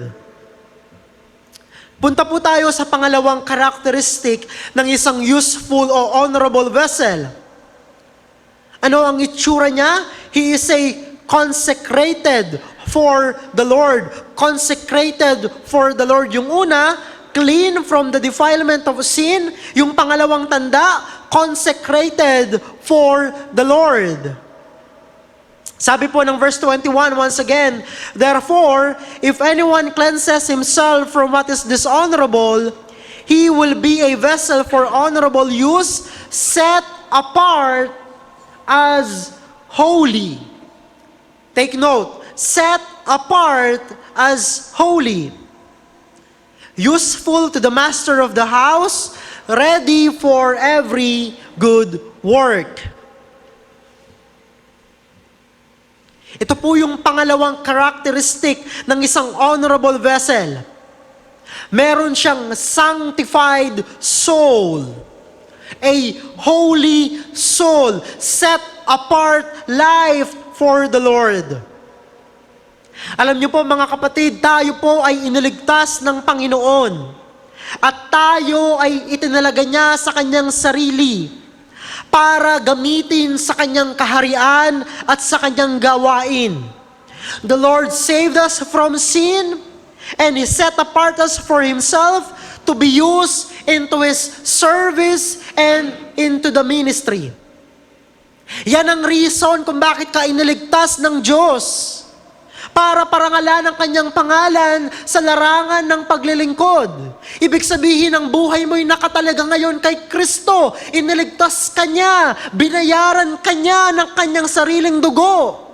Punta po tayo sa pangalawang characteristic ng isang useful o honorable vessel. Ano ang itsura niya? He is a consecrated for the Lord. Consecrated for the Lord. Yung una, clean from the defilement of sin. Yung pangalawang tanda, consecrated for the Lord. Sabi po ng verse 21 once again, therefore, if anyone cleanses himself from what is dishonorable, he will be a vessel for honorable use, set apart as holy. Take note, set apart as holy. Useful to the master of the house, ready for every good work. Ito po yung pangalawang characteristic ng isang honorable vessel. Meron siyang sanctified soul. A holy soul. Set apart life for the Lord. Alam niyo po mga kapatid, tayo po ay iniligtas ng Panginoon. At tayo ay itinalaga niya sa kanyang sarili para gamitin sa kanyang kaharian at sa kanyang gawain. The Lord saved us from sin, and He set apart us for Himself to be used into His service and into the ministry. Yan ang reason kung bakit ka iniligtas ng Diyos. Para parangalan ang kanyang pangalan sa larangan ng paglilingkod. Ibig sabihin, ang buhay mo'y nakatalaga ngayon kay Kristo. Iniligtas ka niya, binayaran ka niya ng kanyang sariling dugo.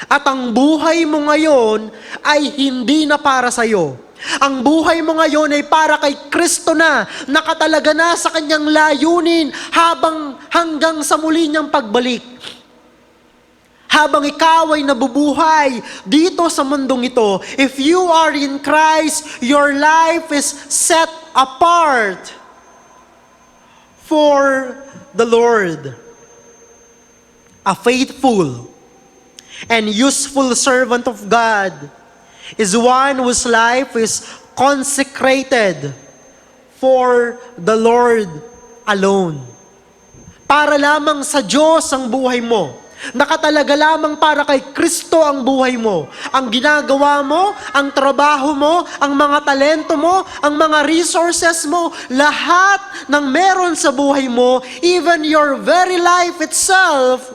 At ang buhay mo ngayon ay hindi na para sa iyo. Ang buhay mo ngayon ay para kay Kristo na, nakatalaga na sa kanyang layunin hanggang sa muli niyang pagbalik. Habang ikaw ay nabubuhay dito sa mundong ito, if you are in Christ, your life is set apart for the Lord. A faithful and useful servant of God is one whose life is consecrated for the Lord alone. Para lamang sa Diyos ang buhay mo. Nakatalaga lamang para kay Kristo ang buhay mo. Ang ginagawa mo, ang trabaho mo, ang mga talento mo, ang mga resources mo, lahat ng meron sa buhay mo, even your very life itself,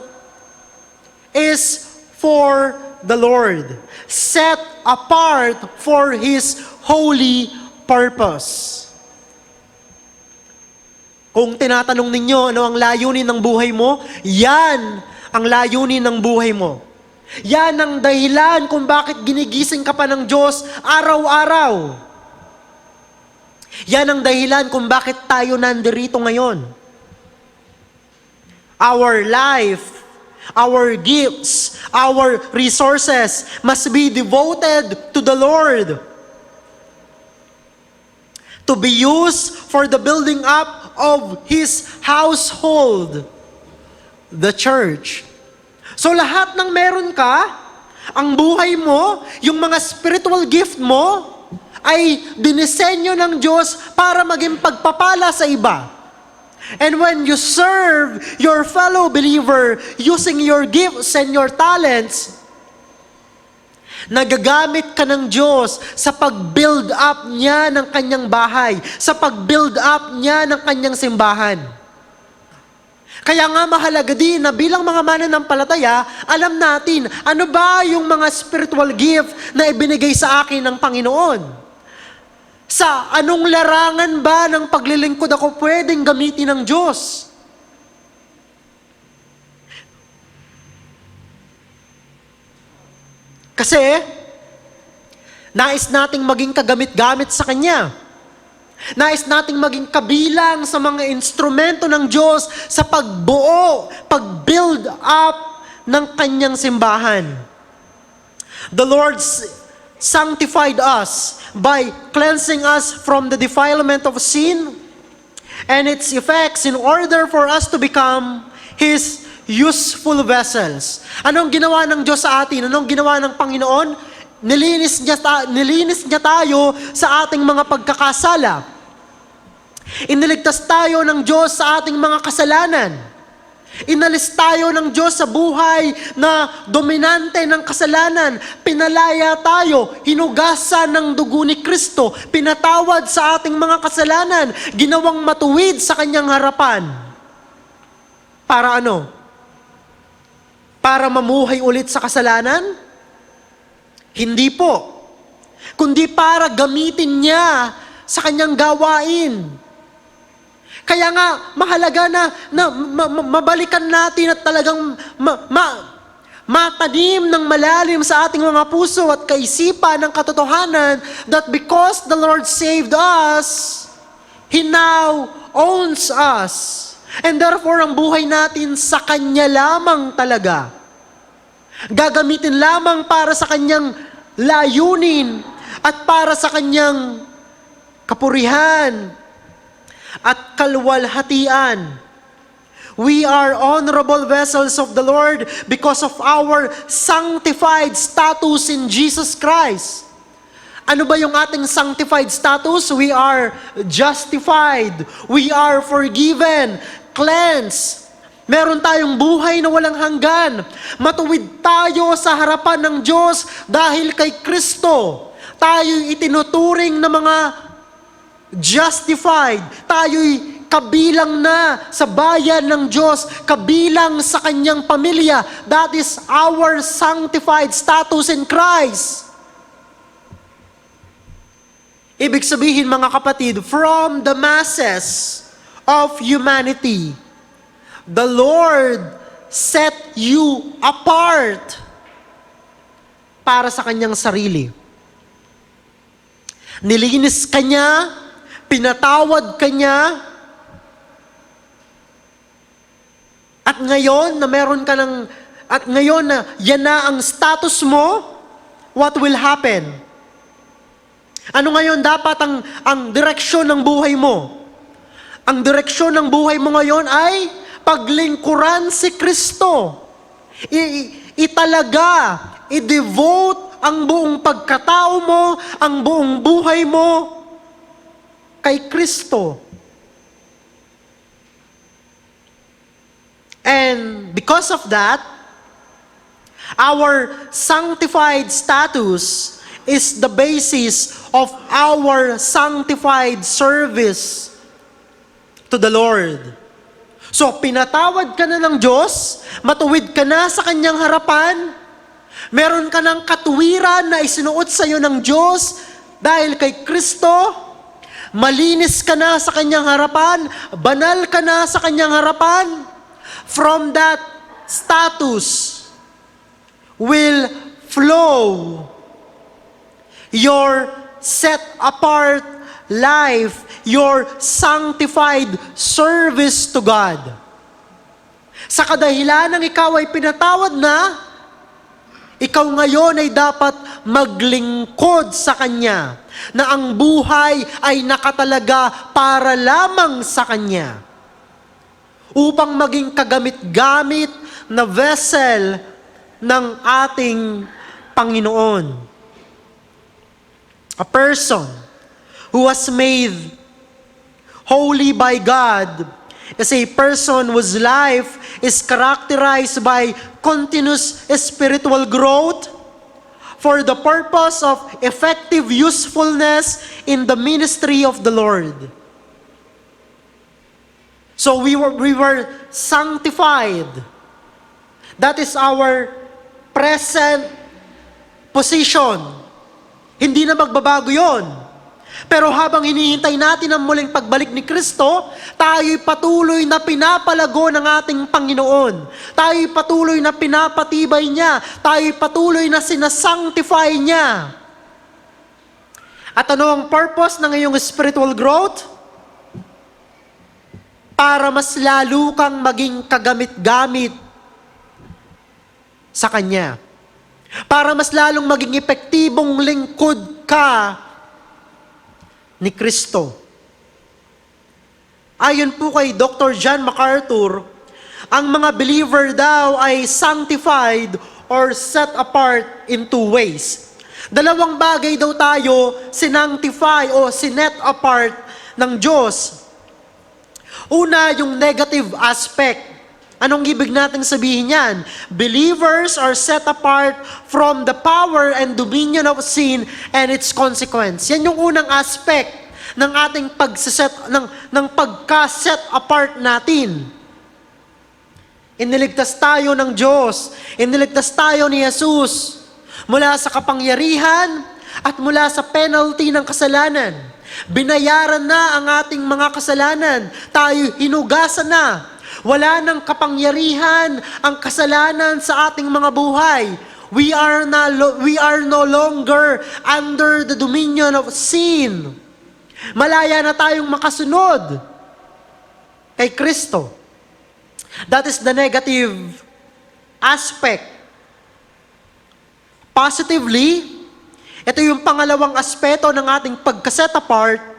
is for the Lord. Set apart for His holy purpose. Kung tinatanong ninyo ano ang layunin ng buhay mo, yan ang layunin ng buhay mo. Yan ang dahilan kung bakit ginigising ka pa ng Diyos araw-araw. Yan ang dahilan kung bakit tayo nandirito ngayon. Our life, our gifts, our resources must be devoted to the Lord. To be used for the building up of His household, the church. So lahat ng meron ka, ang buhay mo, yung mga spiritual gift mo, ay dinisenyo ng Diyos para maging pagpapala sa iba. And when you serve your fellow believer using your gifts and your talents, nagagamit ka ng Diyos sa pag-build up niya ng kanyang bahay, sa pag-build up niya ng kanyang simbahan. Kaya nga mahalaga din na bilang mga mananampalataya, alam natin ano ba yung mga spiritual gift na ibinigay sa akin ng Panginoon. Sa anong larangan ba ng paglilingkod ako pwedeng gamitin ng Diyos? Kasi, nais nating maging kagamit-gamit sa Kanya. Nais nating maging kabilang sa mga instrumento ng Diyos sa pagbuo, pag-build up ng Kanyang simbahan. The Lord sanctified us by cleansing us from the defilement of sin and its effects in order for us to become His useful vessels. Anong ginawa ng Diyos sa atin? Anong ginawa ng Panginoon? Nilinis niya tayo sa ating mga pagkakasala. Iniligtas tayo ng Diyos sa ating mga kasalanan. Inalis tayo ng Diyos sa buhay na dominante ng kasalanan. Pinalaya tayo, hinugasan ng dugo ni Kristo, pinatawad sa ating mga kasalanan, ginawang matuwid sa Kanyang harapan. Para ano? Para mamuhay ulit sa kasalanan? Hindi po. Kundi para gamitin niya sa kanyang gawain. Kaya nga, mahalaga na mabalikan natin at talagang matanim ng malalim sa ating mga puso at kaisipan ng katotohanan that because the Lord saved us, He now owns us. And therefore, ang buhay natin sa Kanya lamang talaga. Gagamitin lamang para sa Kanyang layunin at para sa Kanyang kapurihan at kalwalhatian. We are honorable vessels of the Lord because of our sanctified status in Jesus Christ. Ano ba yung ating sanctified status? We are justified. We are forgiven, cleansed. Meron tayong buhay na walang hanggan. Matuwid tayo sa harapan ng Diyos dahil kay Kristo. Tayo'y itinuturing na mga justified. Tayo'y kabilang na sa bayan ng Diyos, kabilang sa Kanyang pamilya. That is our sanctified status in Christ. Ibig sabihin mga kapatid, from the masses of humanity, the Lord set you apart para sa Kanyang sarili. Nilinis ka niya, pinatawad ka niya, at ngayon na meron ka ng, at ngayon na yan na ang status mo, what will happen? Ano ngayon dapat ang direksyon ng buhay mo? Ang direksyon ng buhay mo ngayon ay paglingkuran si Kristo. Italaga, i-devote ang buong pagkatao mo, ang buong buhay mo kay Kristo. And because of that, our sanctified status is the basis of our sanctified service to the Lord. So, pinatawad ka na ng Diyos, matuwid ka na sa Kanyang harapan, meron ka ng katuwiran na isinuot sa iyo ng Diyos dahil kay Kristo, malinis ka na sa Kanyang harapan, banal ka na sa Kanyang harapan. From that status will flow your set-apart life, your sanctified service to God. Sa kadahilan ng ikaw ay pinatawad na, ikaw ngayon ay dapat maglingkod sa Kanya, na ang buhay ay nakatalaga para lamang sa Kanya, upang maging kagamit-gamit na vessel ng ating Panginoon. A person who was made holy by God is a person whose life is characterized by continuous spiritual growth for the purpose of effective usefulness in the ministry of the Lord. So we were sanctified. That is our present position. Hindi na magbabago yon. Pero habang hinihintay natin ang muling pagbalik ni Kristo, tayo'y patuloy na pinapalago ng ating Panginoon. Tayo'y patuloy na pinapatibay niya. Tayo'y patuloy na sinasanctify niya. At ano ang purpose ng iyong spiritual growth? Para mas lalo kang maging kagamit-gamit sa Kanya. Para mas lalong maging epektibong lingkod ka ni Kristo. Ayon po kay Dr. John MacArthur, ang mga believer daw ay sanctified or set apart in two ways. Dalawang bagay daw tayo sinanctify o sinet apart ng Diyos. Una, yung negative aspect. Anong ibig natin sabihin yan? Believers are set apart from the power and dominion of sin and its consequence. Yan yung unang aspect ng ating ng pagka-set apart natin. Iniligtas tayo ng Diyos. Iniligtas tayo ni Jesus mula sa kapangyarihan at mula sa penalty ng kasalanan. Binayaran na ang ating mga kasalanan. Tayo hinugasan na. Wala nang kapangyarihan ang kasalanan sa ating mga buhay. We are no longer under the dominion of sin. Malaya na tayong makasunod kay Kristo. That is the negative aspect. Positively, ito yung pangalawang aspeto ng ating pagka-set apart.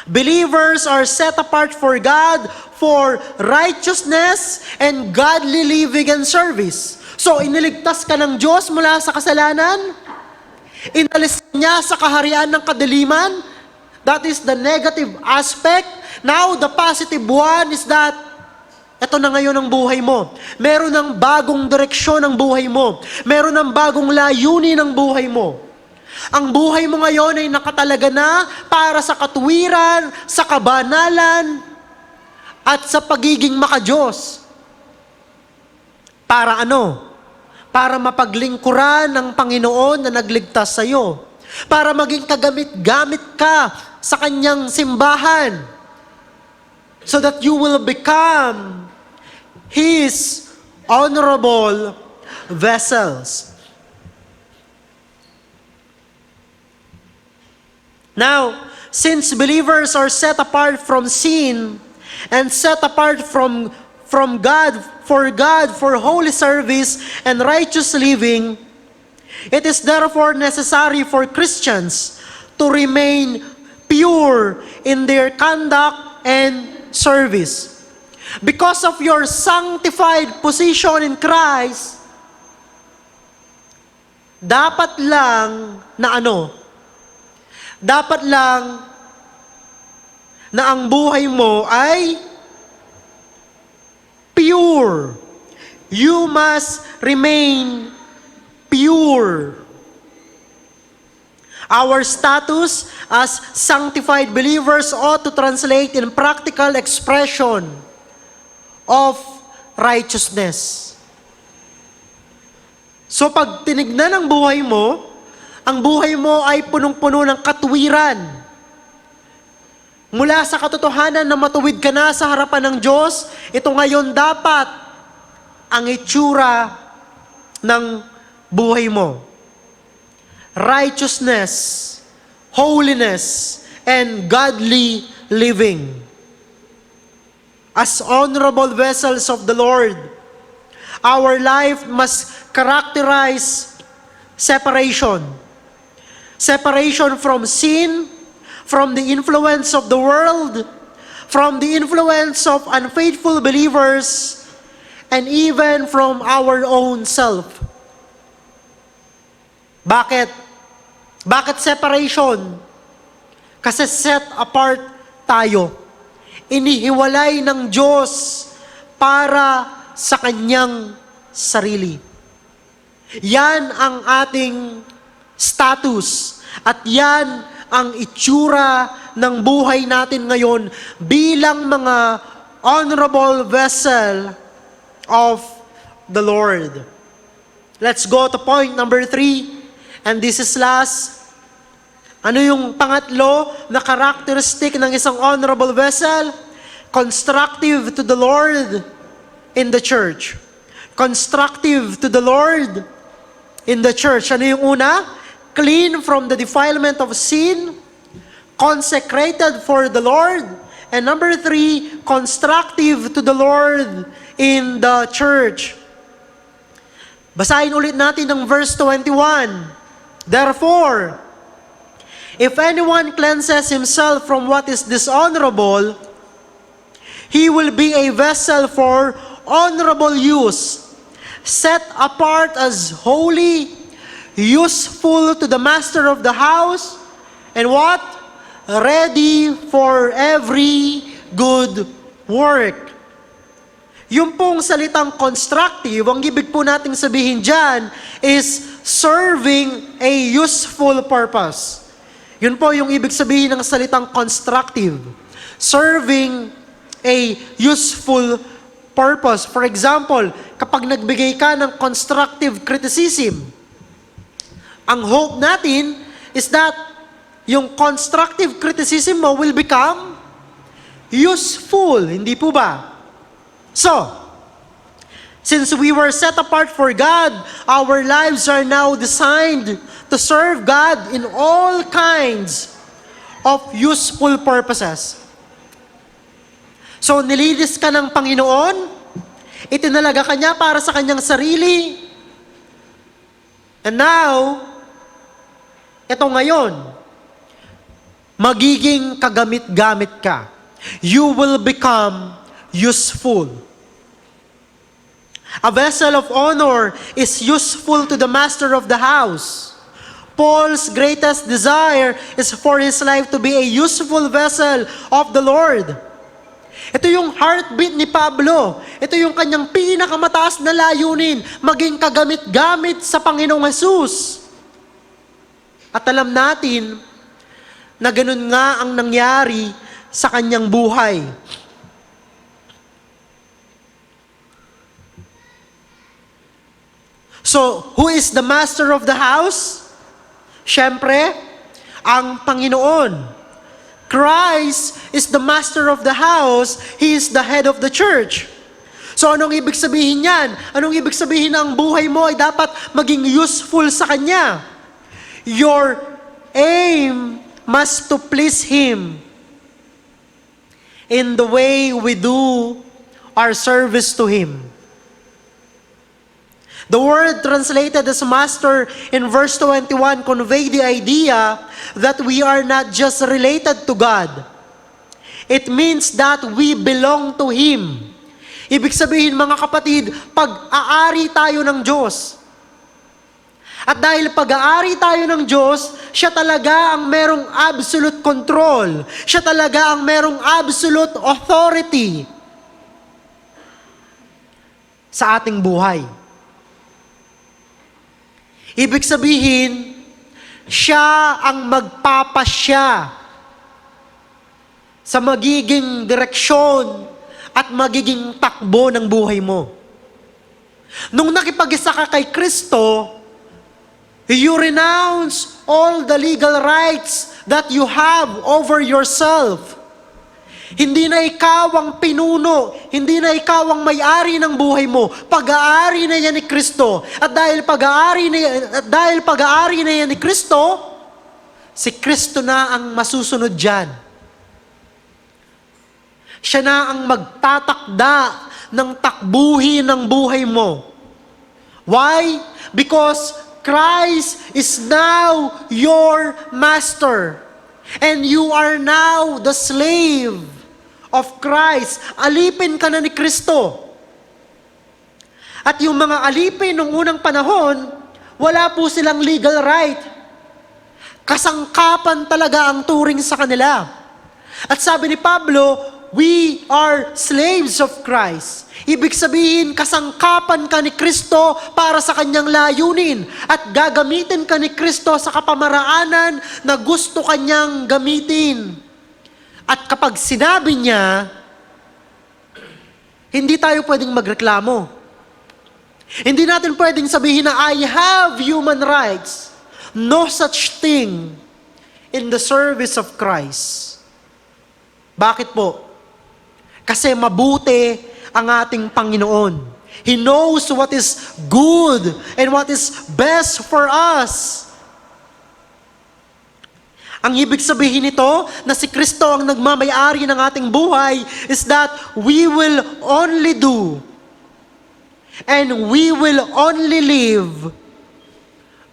Believers are set apart for God, for righteousness, and godly living and service. So, iniligtas ka ng Diyos mula sa kasalanan, inalis niya sa kaharian ng kadiliman. That is the negative aspect. Now, the positive one is that, ito na ngayon ang buhay mo. Meron ng bagong direksyon ang buhay mo. Meron ng bagong layunin ang buhay mo. Ang buhay mo ngayon ay nakatalaga na para sa katuwiran, sa kabanalan, at sa pagiging makadiyos. Para ano? Para mapaglingkuran ng Panginoon na nagligtas sa iyo. Para maging kagamit-gamit ka sa Kanyang simbahan. So that you will become His honorable vessels. Now, since believers are set apart from sin and set apart from God, for holy service and righteous living, it is therefore necessary for Christians to remain pure in their conduct and service. Because of your sanctified position in Christ, dapat lang na ano? Dapat lang na ang buhay mo ay pure. You must remain pure. Our status as sanctified believers ought to translate in practical expression of righteousness. So pag tinignan ang buhay mo ay punong-puno ng katuwiran. Mula sa katotohanan na matuwid ka na sa harapan ng Diyos, ito ngayon dapat ang itsura ng buhay mo. Righteousness, holiness, and godly living. As honorable vessels of the Lord, our life must characterize separation. Separation from sin, from the influence of the world, from the influence of unfaithful believers, and even from our own self. Bakit? Bakit separation? Kasi set apart tayo. Inihiwalay ng Diyos para sa Kanyang sarili. Yan ang ating status at yan ang itsura ng buhay natin ngayon bilang mga honorable vessel of the Lord. Let's go to point number 3, and this is last. Ano yung pangatlo na characteristic ng isang honorable vessel? Constructive to the Lord in the church. Constructive to the Lord in the church. Ano yung una? Clean from the defilement of sin, consecrated for the Lord, and number 3, constructive to the Lord in the church. Basahin ulit natin ang verse 21. Therefore, if anyone cleanses himself from what is dishonorable, he will be a vessel for honorable use, set apart as holy, useful to the master of the house, and what? Ready for every good work. Yung pong salitang constructive, ang ibig po nating sabihin dyan is serving a useful purpose. Yun po yung ibig sabihin ng salitang constructive. Serving a useful purpose. For example, kapag nagbigay ka ng constructive criticism, ang hope natin is that yung constructive criticism mo will become useful. Hindi po ba? So, since we were set apart for God, our lives are now designed to serve God in all kinds of useful purposes. So, nililis ka ng Panginoon, itinalaga ka niya para sa kanyang sarili, and now, ito ngayon, magiging kagamit-gamit ka. You will become useful. A vessel of honor is useful to the master of the house. Paul's greatest desire is for his life to be a useful vessel of the Lord. Ito yung heartbeat ni Pablo. Ito yung kanyang pinakamataas na layunin, maging kagamit-gamit sa Panginoong Hesus. At alam natin na ganun nga ang nangyari sa kanyang buhay. So, who is the master of the house? Siyempre, ang Panginoon. Christ is the master of the house. He is the head of the church. So, anong ibig sabihin yan? Anong ibig sabihin na ang buhay mo ay dapat maging useful sa Kanya? Your aim must to please Him in the way we do our service to Him. The word translated as master in verse 21 convey the idea that we are not just related to God. It means that we belong to Him. Ibig sabihin mga kapatid, pag-aari tayo ng Diyos. At dahil pag-aari tayo ng Diyos, siya talaga ang merong absolute control. Siya talaga ang merong absolute authority sa ating buhay. Ibig sabihin, siya ang magpapasya sa magiging direksyon at magiging takbo ng buhay mo. Nung nakipag-isa ka kay Kristo, you renounce all the legal rights that you have over yourself. Hindi na ikaw ang pinuno, hindi na ikaw ang may-ari ng buhay mo. Pag-aari na yan ni Kristo. At dahil pag-aari na yan ni Kristo, si Kristo na ang masusunod dyan. Siya na ang magtatakda ng takbuhin ng buhay mo. Why? Because Christ is now your master. And you are now the slave of Christ. Alipin ka na ni Kristo. At yung mga alipin nung unang panahon, wala po silang legal right. Kasangkapan talaga ang turing sa kanila. At sabi ni Pablo, we are slaves of Christ. Ibig sabihin, kasangkapan ka ni Kristo para sa kanyang layunin at gagamitin ka ni Kristo sa kapamaraanan na gusto kanyang gamitin. At kapag sinabi niya, hindi tayo pwedeng magreklamo. Hindi natin pwedeng sabihin na I have human rights. No such thing in the service of Christ. Bakit po? Kasi mabuti ang ating Panginoon. He knows what is good and what is best for us. Ang ibig sabihin nito na si Kristo ang nagmamay-ari ng ating buhay is that we will only do and we will only live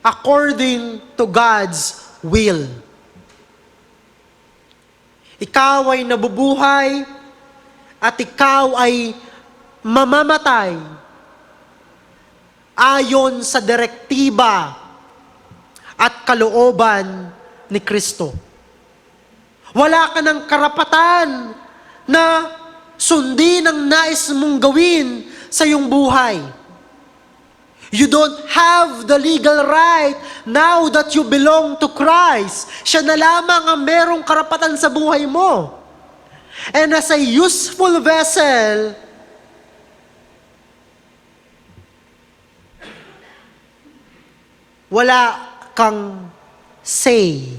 according to God's will. Ikaw ay nabubuhay at ikaw ay mamamatay ayon sa direktiba at kalooban ni Kristo. Wala ka ng karapatan na sundin ang nais mong gawin sa iyong buhay. You don't have the legal right now that you belong to Christ. Siya na lamang ang merong karapatan sa buhay mo. And as a useful vessel, wala kang say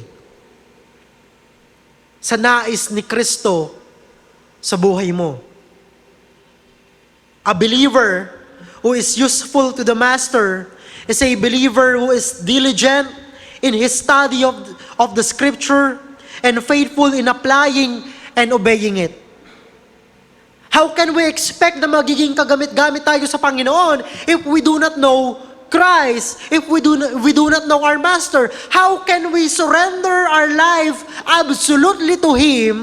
sa nais ni Kristo sa buhay mo. A believer who is useful to the Master is a believer who is diligent in his study of the Scripture and faithful in applying and obeying it. How can we expect na magiging kagamit-gamit tayo sa Panginoon if we do not know Christ, if we do not know our Master? How can we surrender our life absolutely to Him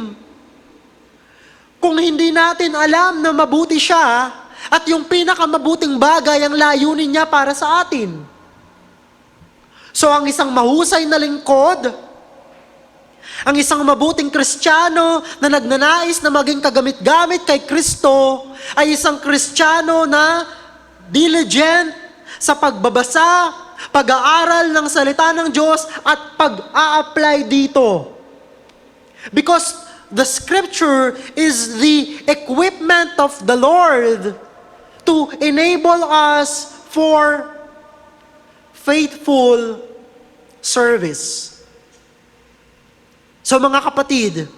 kung hindi natin alam na mabuti siya at yung pinakamabuting bagay ang layunin niya para sa atin? So ang isang mahusay na lingkod, ang isang mabuting Kristiyano na nagnanais na maging kagamit-gamit kay Kristo ay isang Kristiyano na diligent sa pagbabasa, pag-aaral ng salita ng Diyos at pag-a-apply dito. Because the Scripture is the equipment of the Lord to enable us for faithful service. So mga kapatid,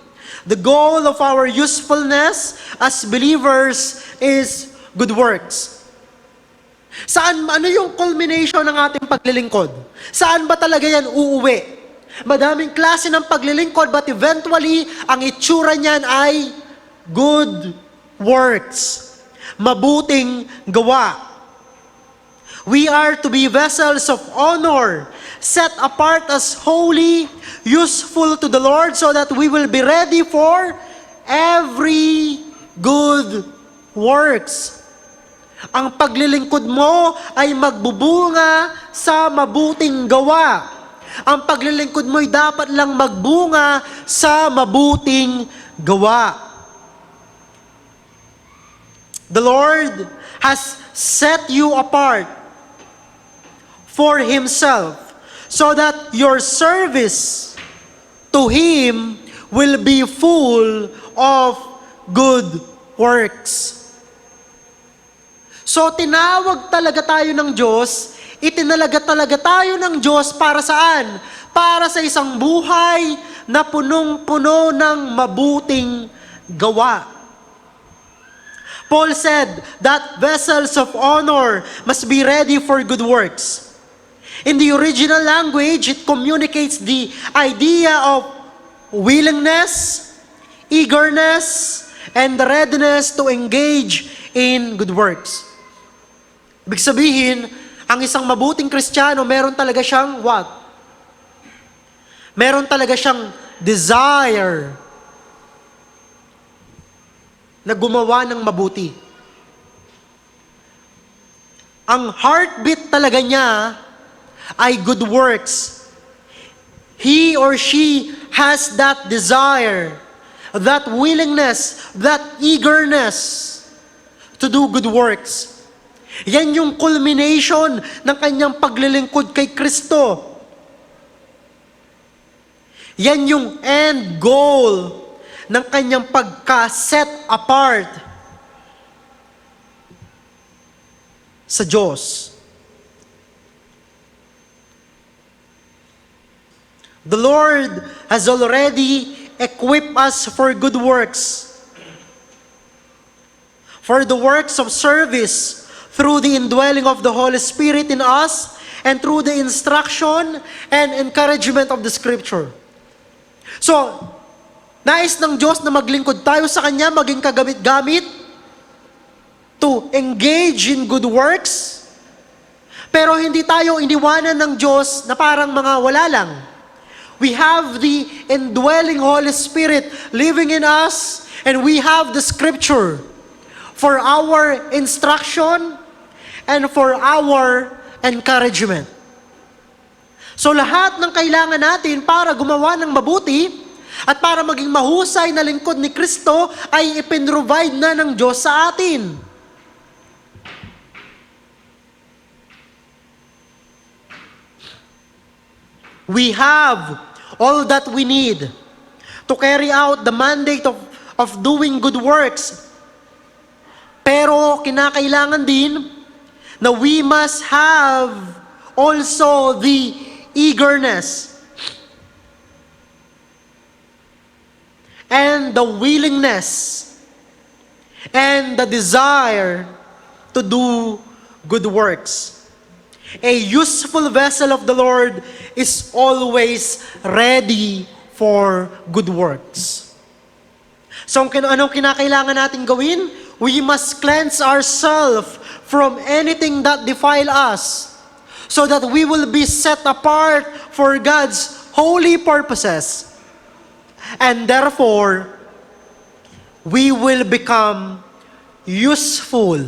the goal of our usefulness as believers is good works. Ano yung culmination ng ating paglilingkod? Saan ba talaga yan uuwi? Madaming klase ng paglilingkod, but eventually, ang itsura niyan ay good works. Mabuting gawa. We are to be vessels of honor, set apart as holy, useful to the Lord, so that we will be ready for every good works. Ang paglilingkod mo ay magbubunga sa mabuting gawa. Ang paglilingkod mo ay dapat lang magbunga sa mabuting gawa. The Lord has set you apart for Himself so that your service to Him will be full of good works. So tinawag talaga tayo ng Diyos, itinalaga talaga tayo ng Diyos para saan? Para sa isang buhay na punong-puno ng mabuting gawa. Paul said that vessels of honor must be ready for good works. In the original language, it communicates the idea of willingness, eagerness, and the readiness to engage in good works. Ibig sabihin, ang isang mabuting Kristiyano, meron talaga siyang what? Meron talaga siyang desire na gumawa ng mabuti. Ang heartbeat talaga niya ay good works. He or she has that desire, that willingness, that eagerness to do good works. Yan yung culmination ng kanyang paglilingkod kay Kristo. Yan yung end goal ng kanyang pagka-set apart sa Diyos. The Lord has already equipped us for good works, for the works of service, through the indwelling of the Holy Spirit in us, and through the instruction and encouragement of the Scripture. So, nais ng Diyos na maglingkod tayo sa Kanya, maging kagamit-gamit, to engage in good works, pero hindi tayo iniwanan ng Diyos na parang mga wala lang. We have the indwelling Holy Spirit living in us, and we have the Scripture for our instruction and for our encouragement. So lahat ng kailangan natin para gumawa ng mabuti at para maging mahusay na lingkod ni Kristo ay ipinrovide na ng Diyos sa atin. We have all that we need to carry out the mandate of doing good works. Pero kinakailangan din na we must have also the eagerness and the willingness and the desire to do good works. A useful vessel of the Lord is always ready for good works. So anong kinakailangan natin gawin? We must cleanse ourselves from anything that defile us, so that we will be set apart for God's holy purposes. And therefore, we will become useful,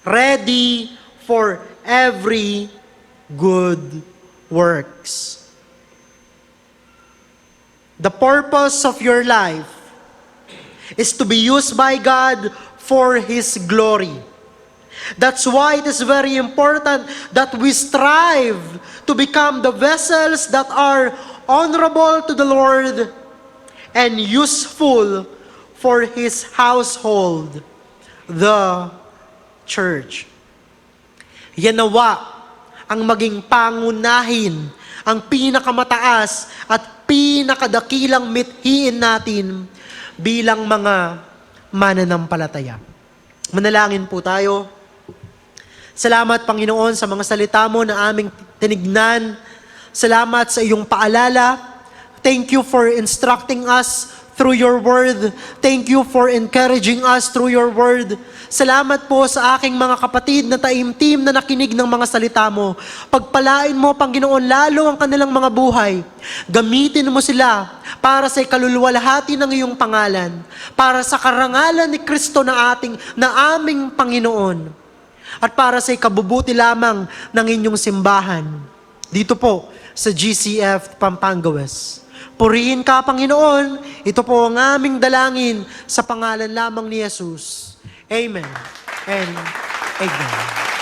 ready for every good works. The purpose of your life is to be used by God for His glory. That's why it is very important that we strive to become the vessels that are honorable to the Lord and useful for His household, the church. Yan nawa ang maging pangunahin, ang pinakamataas at pinakadakilang mithiin natin bilang mga mananampalataya. Manalangin po tayo. Salamat, Panginoon, sa mga salita mo na aming tinignan. Salamat sa iyong paalala. Thank you for instructing us through your word. Thank you for encouraging us through your word. Salamat po sa aking mga kapatid na taimtim na nakinig ng mga salita mo. Pagpalain mo, Panginoon, lalo ang kanilang mga buhay. Gamitin mo sila para sa ikaluluwalhati ng iyong pangalan, para sa karangalan ni Kristo na aming Panginoon, at para sa ikabubuti lamang ng inyong simbahan. Dito po sa GCF Pampanga West. Purihin ka, Panginoon. Ito po ang aming dalangin sa pangalan lamang ni Jesus. Amen and amen.